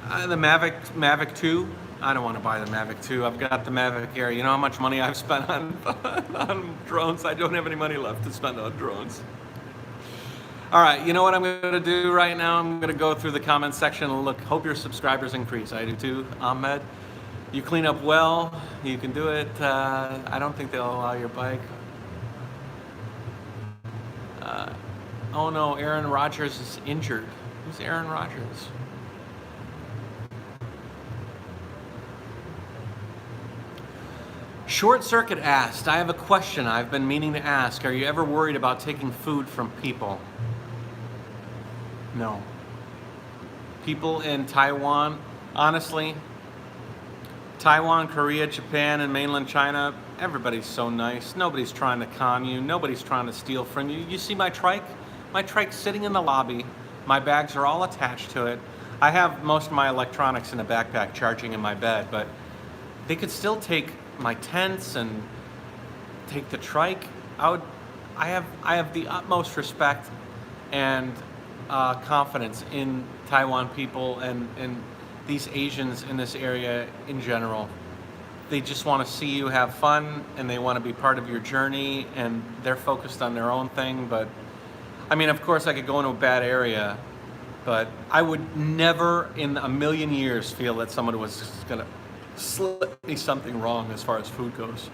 The Mavic 2, I don't want to buy the Mavic 2. I've got the Mavic Air. You know how much money I've spent on drones? I don't have any money left to spend on drones. All right, you know what I'm going to do right now? I'm going to go through the comment section and look. Hope your subscribers increase. I do too, Ahmed. You clean up well. You can do it. I don't think they'll allow your bike. Oh no, Aaron Rodgers is injured. Who's Aaron Rodgers? Short Circuit asked, I have a question I've been meaning to ask. Are you ever worried about taking food from people? No. People in Taiwan, honestly, Taiwan, Korea, Japan, and mainland China, everybody's so nice. Nobody's trying to con you. Nobody's trying to steal from you. You see my trike? My trike's sitting in the lobby. My bags are all attached to it. I have most of my electronics in a backpack charging in my bed, but they could still take my tents and take the trike. I have the utmost respect and confidence in Taiwan people and these Asians in this area in general. They just want to see you have fun and they want to be part of your journey, and they're focused on their own thing. But I mean, of course I could go into a bad area, but I would never in a million years feel that someone was gonna slip me something wrong as far as food goes.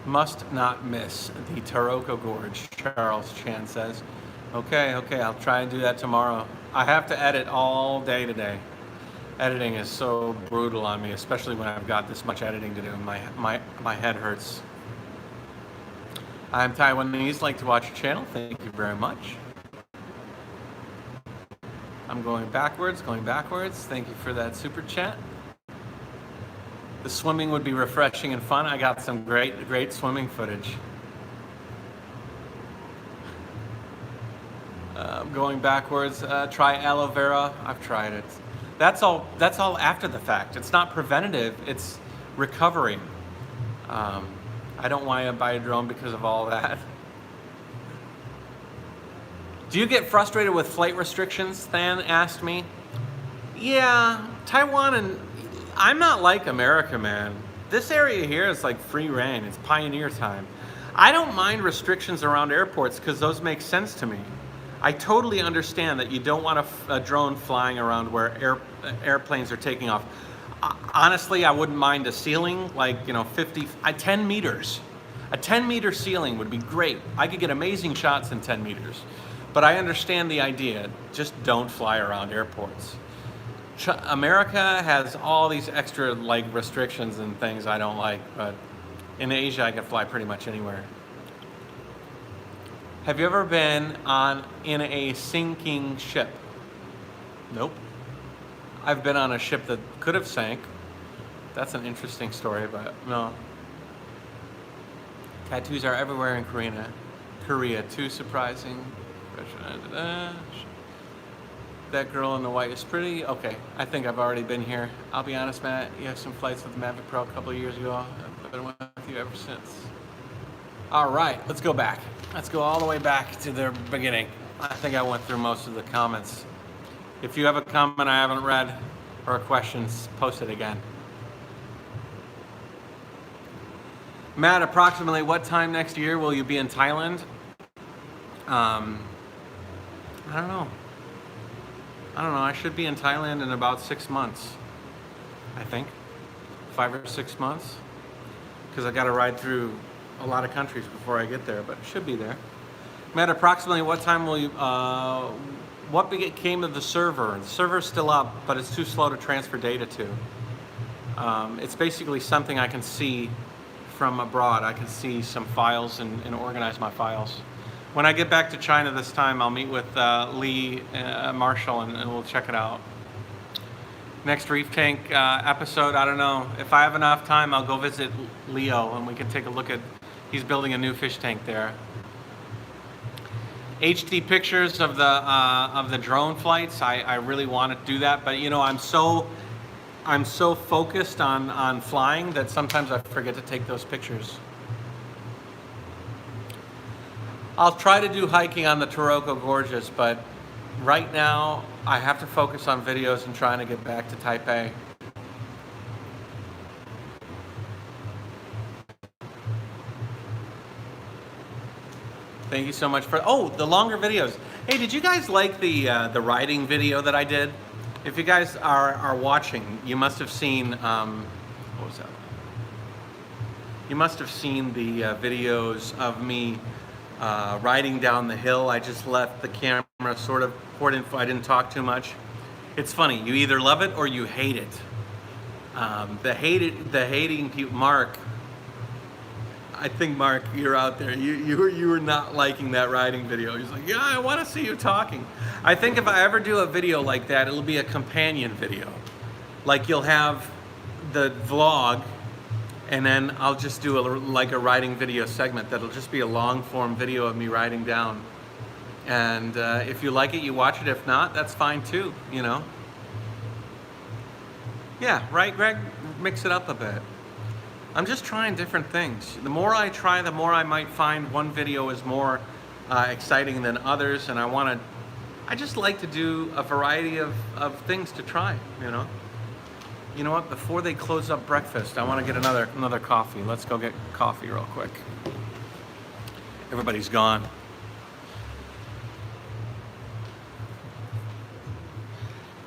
Must not miss the Taroko Gorge, Charles Chan says. Okay, I'll try and do that tomorrow. I have to edit all day today. Editing is so brutal on me, especially when I've got this much editing to do. My head hurts. I'm Taiwanese, like to watch your channel. Thank you very much. I'm going backwards. Thank you for that super chat. The swimming would be refreshing and fun. I got some great swimming footage. Going backwards, try aloe vera. I've tried it. That's all after the fact. It's not preventative, it's recovery. I don't want to buy a drone because of all that. Do you get frustrated with flight restrictions? Than asked me. Yeah, Taiwan, and I'm not like America, man. This area here is like free reign. It's pioneer time. I don't mind restrictions around airports because those make sense to me. I totally understand that you don't want a drone flying around where airplanes are taking off. Honestly, I wouldn't mind a ceiling, like, 10 meters. A 10-meter ceiling would be great. I could get amazing shots in 10 meters. But I understand the idea. Just don't fly around airports. America has all these extra like restrictions and things I don't like, but in Asia I can fly pretty much anywhere. Have you ever been in a sinking ship? Nope. I've been on a ship that could have sank. That's an interesting story, but no. Tattoos are everywhere in Korea. Too surprising. That girl in the white is pretty. Okay, I think I've already been here. I'll be honest, Matt, you have some flights with the Mavic Pro a couple of years ago. I've been with you ever since. All right, let's go back. Let's go all the way back to the beginning. I think I went through most of the comments. If you have a comment I haven't read or a question, post it again. Matt, approximately what time next year will you be in Thailand? I don't know. I should be in Thailand in about 6 months. I think 5 or 6 months, because I got to ride through a lot of countries before I get there, but should be there. Matt, approximately what time will you? What became of the server? The server's still up, but it's too slow to transfer data to. It's basically something I can see from abroad. I can see some files and organize my files. When I get back to China this time, I'll meet with Lee Marshall and we'll check it out. Next Reef Tank episode, I don't know. If I have enough time, I'll go visit Leo and we can take a look at, he's building a new fish tank there. HD pictures of the drone flights. I really want to do that, but you know, I'm so focused on flying that sometimes I forget to take those pictures. I'll try to do hiking on the Taroko Gorges, but right now I have to focus on videos and trying to get back to Taipei. Thank you so much for, oh, the longer videos. Hey, did you guys like the riding video that I did? If you guys are watching, you must have seen, what was that? You must have seen the videos of me riding down the hill. I just left the camera sort of poured in, I didn't talk too much. It's funny, you either love it or you hate it. The hating people, Mark, I think Mark, you're out there. You were not liking that riding video. He's like, yeah, I want to see you talking. I think if I ever do a video like that, it'll be a companion video. Like you'll have the vlog, and then I'll just do like a riding video segment that'll just be a long form video of me riding down. And if you like it, you watch it. If not, that's fine too, you know? Yeah, right, Greg? Mix it up a bit. I'm just trying different things. The more I try, the more I might find one video is more exciting than others, and I just like to do a variety of things to try, you know? You know what, before they close up breakfast, I want to get another coffee. Let's go get coffee real quick. Everybody's gone.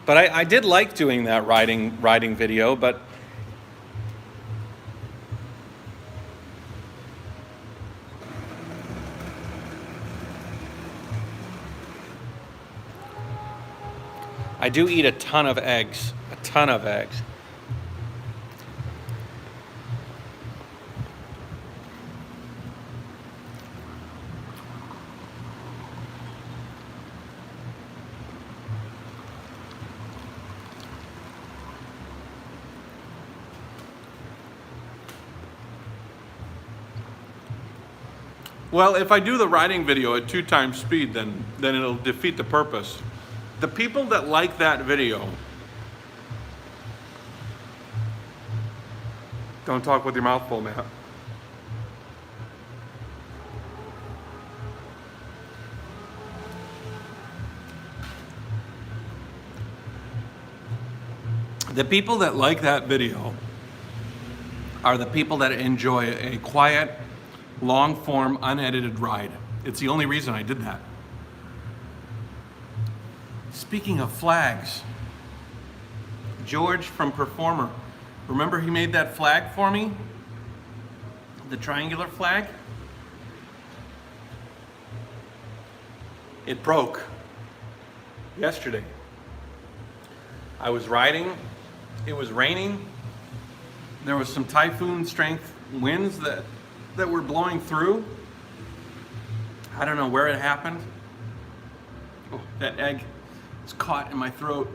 But I did like doing that riding video, but I do eat a ton of eggs, Well, if I do the riding video at 2 times speed, then it'll defeat the purpose. The people that like that video, don't talk with your mouth full, Matt. The people that like that video are the people that enjoy a quiet, long-form, unedited ride. It's the only reason I did that. Speaking of flags, George from Performer, remember he made that flag for me? The triangular flag? It broke yesterday. I was riding, it was raining, there was some typhoon strength winds that were blowing through. I don't know where it happened. Oh, that egg is caught in my throat.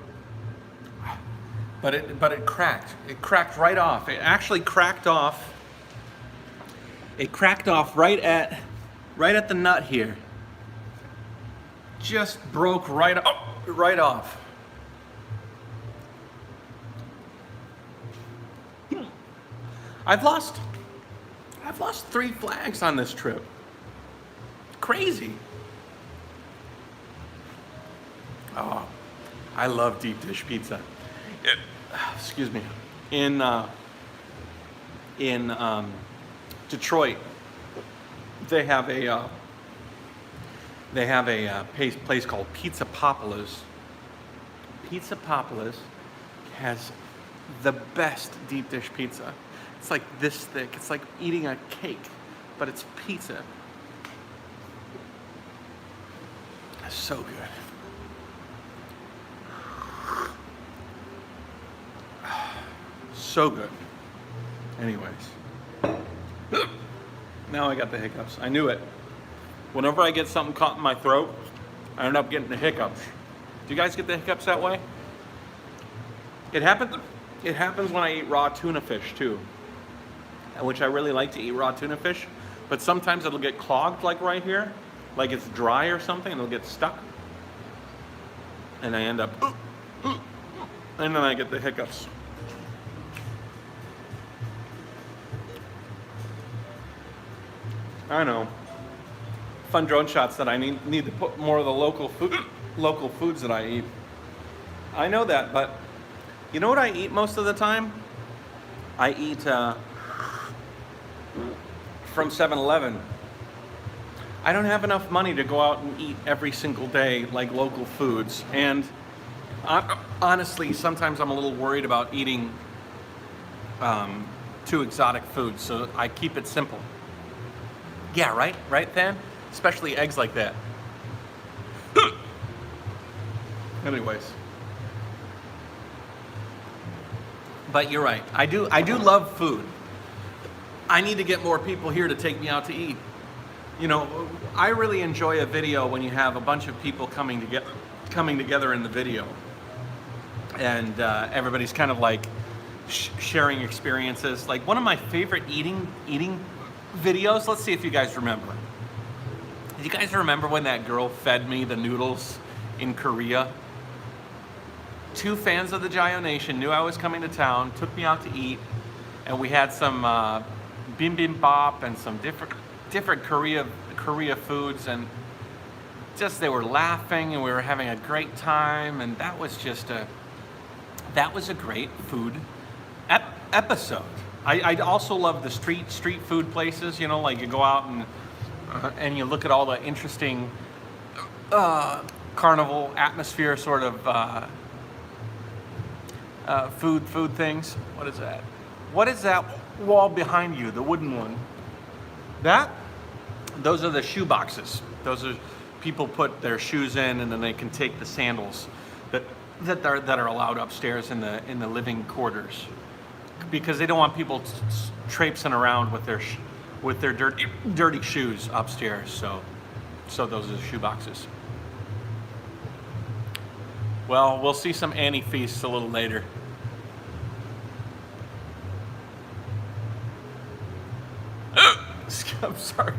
But it cracked. It cracked right off. It actually cracked off. It cracked off right at the nut here. Just broke right off. I've lost 3 flags on this trip. Crazy. Oh, I love deep dish pizza. Excuse me. In Detroit, they have a place called Pizza Papalas. Pizza Papalas has the best deep dish pizza. It's like this thick. It's like eating a cake, but it's pizza. It's so good. So good. Anyways. Now I got the hiccups. I knew it. Whenever I get something caught in my throat, I end up getting the hiccups. Do you guys get the hiccups that way? It happens when I eat raw tuna fish too, which I really like to eat raw tuna fish, but sometimes it'll get clogged like right here, like it's dry or something, and it'll get stuck. And I end up, and then I get the hiccups. I know. Fun drone shots that I need to put more of the local foods that I eat. I know that, but you know what I eat most of the time? I eat from 7-Eleven. I don't have enough money to go out and eat every single day like local foods, and honestly, sometimes I'm a little worried about eating too exotic foods, so I keep it simple. Yeah, right, Than? Especially eggs like that. Anyways. But you're right. I do love food. I need to get more people here to take me out to eat. You know, I really enjoy a video when you have a bunch of people coming together in the video, and everybody's kind of like sharing experiences. Like one of my favorite eating videos. Let's see if you guys remember. Do you guys remember when that girl fed me the noodles in Korea? 2 fans of the Jayoe Nation knew I was coming to town, took me out to eat, and we had some bibimbap and some different Korea foods, and just they were laughing and we were having a great time, and that was a great food episode. I also love the street food places, you know, like you go out and you look at all the interesting carnival atmosphere sort of food things. What is that? What is that wall behind you, the wooden one? Those are the shoe boxes. Those are people put their shoes in, and then they can take the sandals that are allowed upstairs in the living quarters, because they don't want people traipsing around with their dirty shoes upstairs. So those are the shoe boxes. Well, we'll see some Annie feasts a little later. I'm sorry.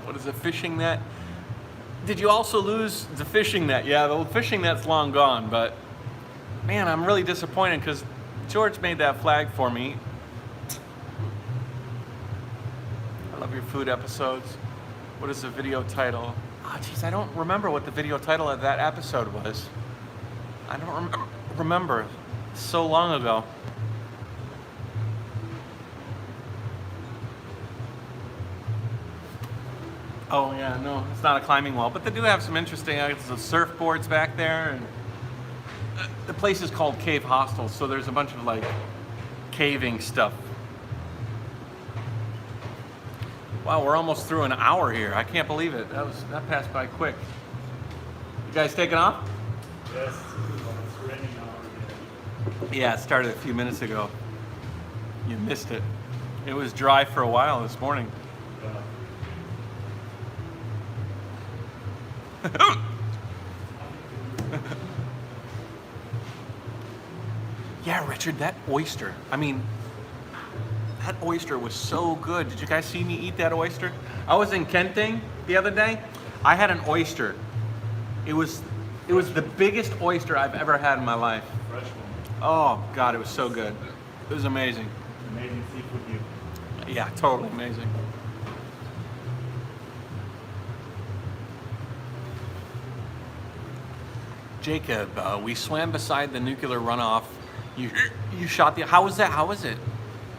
What is a fishing net? Did you also lose the fishing net? Yeah, the fishing net's long gone, but man, I'm really disappointed because George made that flag for me. I love your food episodes. What is the video title? Oh, geez, I don't remember what the video title of that episode was. I don't remember. So long ago. Oh yeah, no, it's not a climbing wall, but they do have some interesting, the surfboards back there, and the place is called Cave Hostel, so there's a bunch of like caving stuff. Wow, we're almost through an hour here. I can't believe it. That passed by quick. You guys taking off? Yes, it's raining now again. Yeah, it started a few minutes ago. You missed it. It was dry for a while this morning. Yeah, Richard, that oyster. I mean, that oyster was so good. Did you guys see me eat that oyster? I was in Kenting the other day. I had an oyster. It was the biggest oyster I've ever had in my life. Fresh one. Oh God, it was so good. It was amazing. Amazing seafood view. Yeah, totally amazing. Jacob, we swam beside the nuclear runoff. You shot the. How was that? How was it?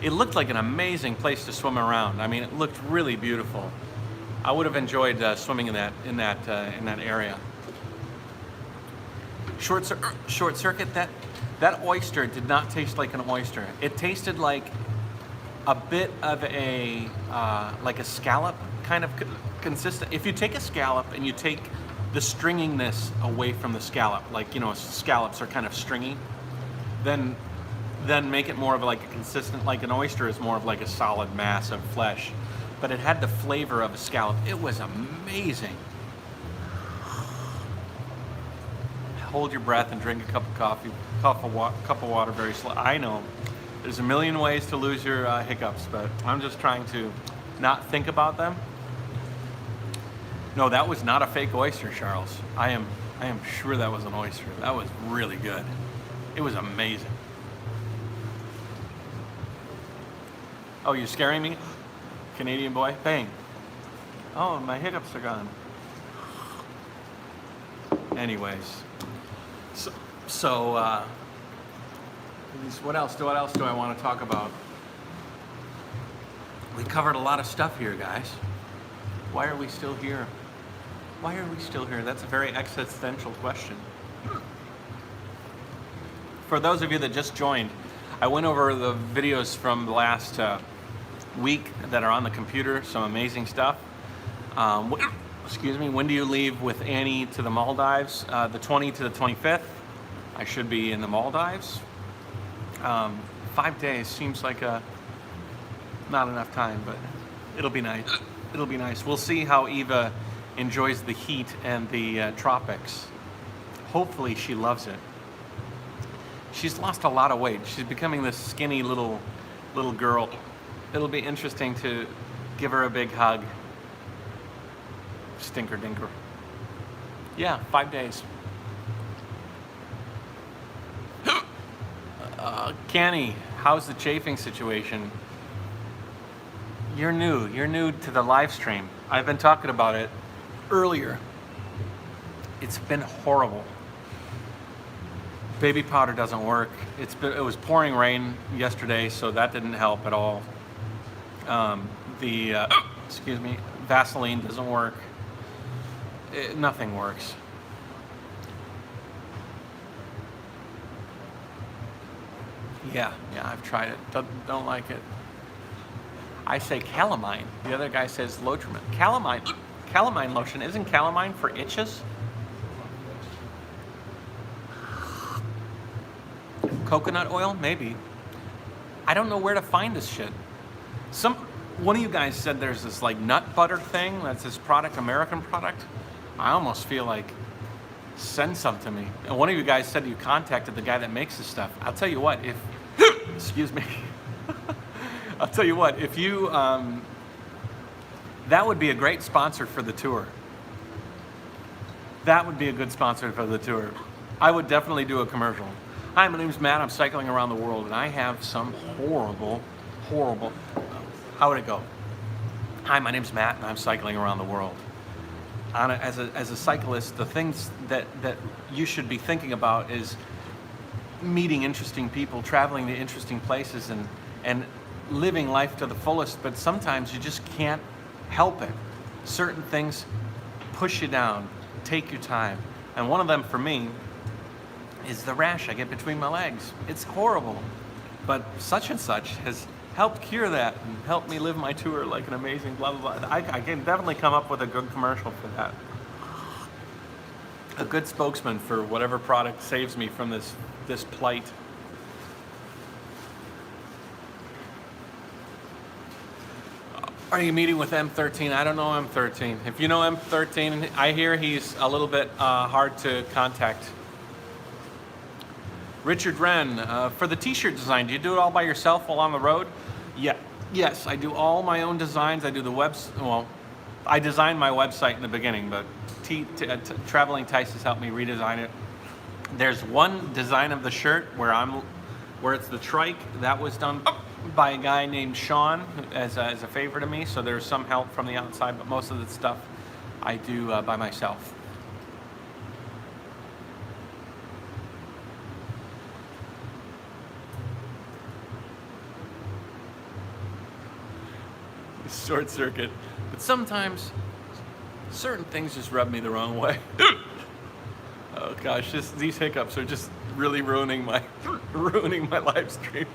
It looked like an amazing place to swim around. I mean, it looked really beautiful. I would have enjoyed swimming in that area. Short circuit. That oyster did not taste like an oyster. It tasted like a bit of a like a scallop kind of consistent. If you take a scallop and you take the stringiness away from the scallop, like, you know, scallops are kind of stringy, then make it more of like a consistent, like an oyster is more of like a solid mass of flesh, but it had the flavor of a scallop. It was amazing. Hold your breath and drink a cup of coffee, cup of water very slow. I know there's a million ways to lose your hiccups, but I'm just trying to not think about them. No, that was not a fake oyster, Charles. I am sure that was an oyster. That was really good. It was amazing. Oh, you're scaring me? Canadian boy? Bang. Oh, my hiccups are gone. Anyways. So what else do I want to talk about? We covered a lot of stuff here, guys. Why are we still here? Why are we still here? That's a very existential question. For those of you that just joined, I went over the videos from the last week that are on the computer, some amazing stuff. Excuse me, when do you leave with Annie to the Maldives? The 20th to the 25th. I should be in the Maldives. 5 days seems like not enough time, but it'll be nice. It'll be nice. We'll see how Eva enjoys the heat and the tropics. Hopefully she loves it. She's lost a lot of weight. She's becoming this skinny little girl. It'll be interesting to give her a big hug. Stinker dinker. Yeah, 5 days. Kenny, how's the chafing situation? You're new to the live stream. I've been talking about it earlier. It's been horrible. Baby powder doesn't work. It was pouring rain yesterday, so that didn't help at all. Excuse me, Vaseline doesn't work. Nothing works. Yeah, I've tried it. Don't like it. I say calamine. The other guy says Lotrimin. Calamine lotion. Isn't calamine for itches? Coconut oil? Maybe. I don't know where to find this shit. One of you guys said there's this like nut butter thing. That's this product, American product. I almost feel like send some to me. And one of you guys said you contacted the guy that makes this stuff. I'll tell you what, excuse me. I'll tell you what, if you, that would be a great sponsor for the tour. That would be a good sponsor for the tour. I would definitely do a commercial. Hi, my name's Matt. I'm cycling around the world, and I have some horrible, how would it go? Hi, my name's Matt, and I'm cycling around the world. As a cyclist, the things that you should be thinking about is meeting interesting people, traveling to interesting places, and living life to the fullest, but sometimes you just can't help it. Certain things push you down, take your time. And one of them for me is the rash I get between my legs. It's horrible, but such and such has helped cure that and helped me live my tour like an amazing blah, blah, blah. I can definitely come up with a good commercial for that. a good spokesman for whatever product saves me from this plight. Are you meeting with M13? I don't know M13. If you know M13, I hear he's a little bit hard to contact. Richard Wren, for the t-shirt design, do you do it all by yourself while on the road? Yeah. Yes, I do all my own designs. I do the well, I designed my website in the beginning, but Traveling Tice has helped me redesign it. There's one design of the shirt where it's the trike. That was done by a guy named Sean as a favor to me, so there's some help from the outside, but most of the stuff I do by myself. Short circuit, but sometimes certain things just rub me the wrong way. Oh gosh, these hiccups are just really ruining my live stream.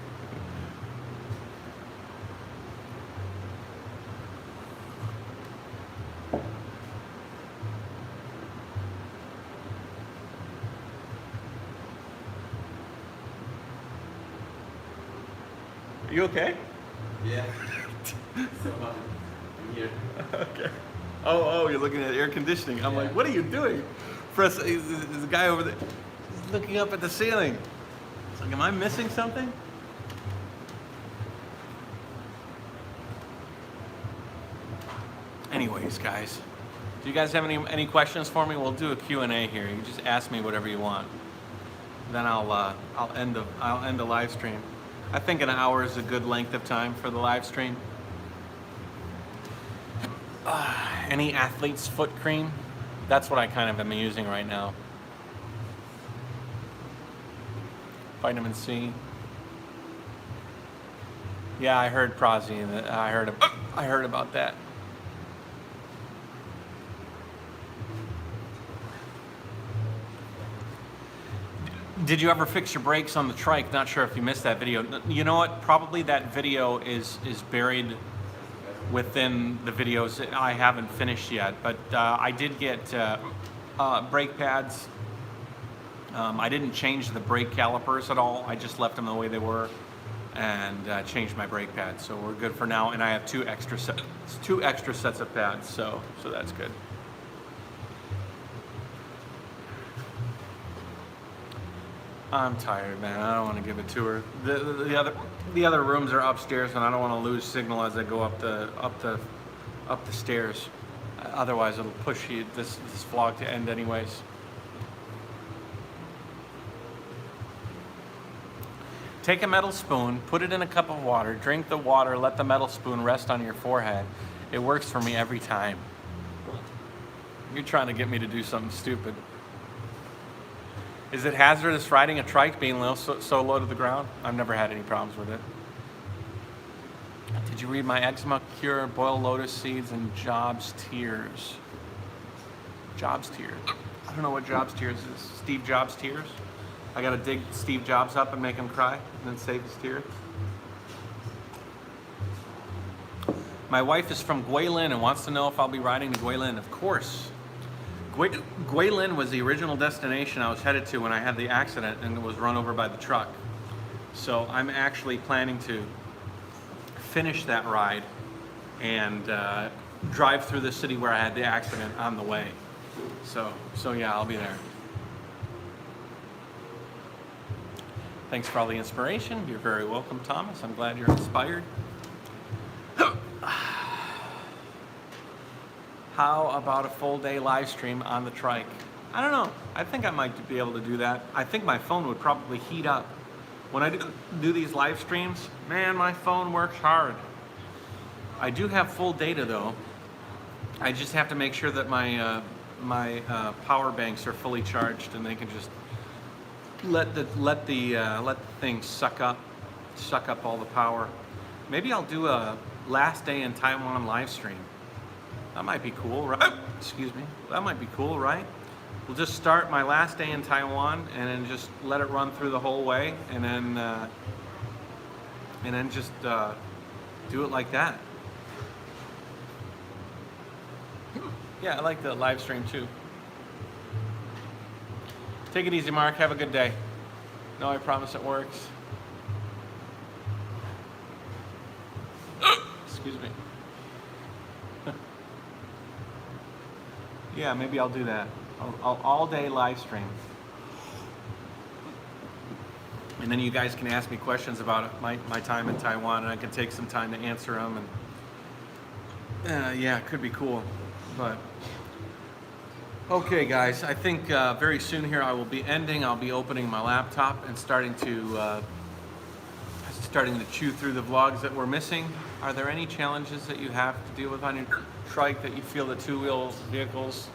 Are you okay? Yeah. So, I'm here. Okay. Oh, you're looking at air conditioning. I'm like, what are you doing? There's a guy over there he's looking up at the ceiling. It's like, am I missing something? Anyways, guys, do you guys have any questions for me? We'll do a Q&A here. You just ask me whatever you want. Then I'll end the live stream. I think an hour is a good length of time for the live stream. Any athlete's foot cream? That's what I kind of am using right now. Vitamin C. Yeah, I heard Prozzy. I heard about that. Did you ever fix your brakes on the trike? Not sure if you missed that video. You know what? Probably that video is buried within the videos that I haven't finished yet. But I did get brake pads. I didn't change the brake calipers at all. I just left them the way they were and changed my brake pads. So we're good for now. And I have two extra sets of pads. So that's good. I'm tired, man. I don't want to give a tour. The other rooms are upstairs, and I don't want to lose signal as I go up the stairs. Otherwise, it'll push this vlog to end anyways. Take a metal spoon, put it in a cup of water, drink the water, let the metal spoon rest on your forehead. It works for me every time. You're trying to get me to do something stupid. Is it hazardous riding a trike being so low to the ground? I've never had any problems with it. Did you read my eczema cure, boiled lotus seeds, and Jobs Tears? Jobs Tears. I don't know what Jobs Tears is. Steve Jobs Tears? I gotta dig Steve Jobs up and make him cry and then save his tears? My wife is from Guilin and wants to know if I'll be riding to Guilin. Of course. Guilin was the original destination I was headed to when I had the accident and was run over by the truck. So I'm actually planning to finish that ride and drive through the city where I had the accident on the way. So yeah, I'll be there. Thanks for all the inspiration. You're very welcome, Thomas. I'm glad you're inspired. How about a full day live stream on the trike? I don't know. I think I might be able to do that. I think my phone would probably heat up. When I do these live streams, man, my phone works hard. I do have full data though. I just have to make sure that my power banks are fully charged and they can just let the thing suck up all the power. Maybe I'll do a last day in Taiwan live stream. That might be cool, right? Excuse me. That might be cool, right? We'll just start my last day in Taiwan and then just let it run through the whole way, and then just do it like that. Yeah, I like the live stream too. Take it easy, Mark. Have a good day. No, I promise it works. Excuse me. Yeah, maybe I'll do that. I'll all day live stream. And then you guys can ask me questions about my time in Taiwan, and I can take some time to answer them. And yeah, it could be cool. But okay, guys, I think very soon here I will be ending. I'll be opening my laptop and starting to chew through the vlogs that we're missing. Are there any challenges that you have to deal with on your trike that you feel the two-wheel vehicles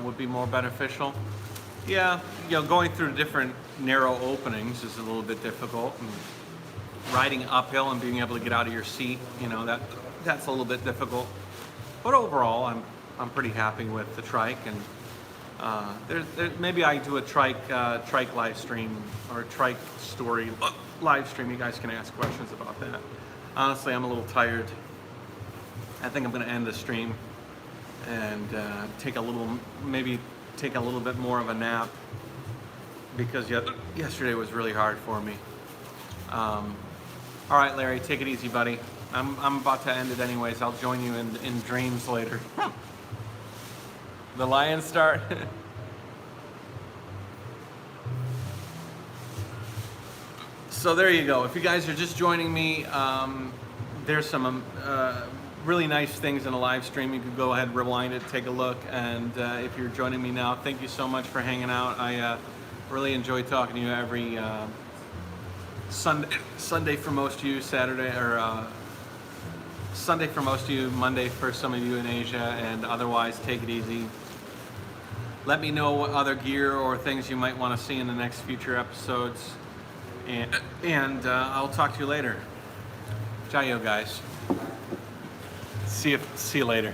would be more beneficial? Yeah, you know, going through different narrow openings is a little bit difficult. And riding uphill and being able to get out of your seat, you know, that's a little bit difficult. But overall, I'm pretty happy with the trike. And maybe I do a trike live stream or trike story live stream. You guys can ask questions about that. Honestly, I'm a little tired. I think I'm going to end the stream and maybe take a little bit more of a nap, because yesterday was really hard for me. All right, Larry, take it easy, buddy. I'm about to end it anyways. I'll join you in dreams later. The lions start. So there you go. If you guys are just joining me, there's some really nice things in a live stream. You can go ahead, rewind it, take a look. And if you're joining me now, thank you so much for hanging out. I really enjoy talking to you every Sunday for most of you, Saturday, or Sunday for most of you, Monday for some of you in Asia, and otherwise, take it easy. Let me know what other gear or things you might want to see in the next future episodes. And I'll talk to you later. Jayoe, guys. See you later.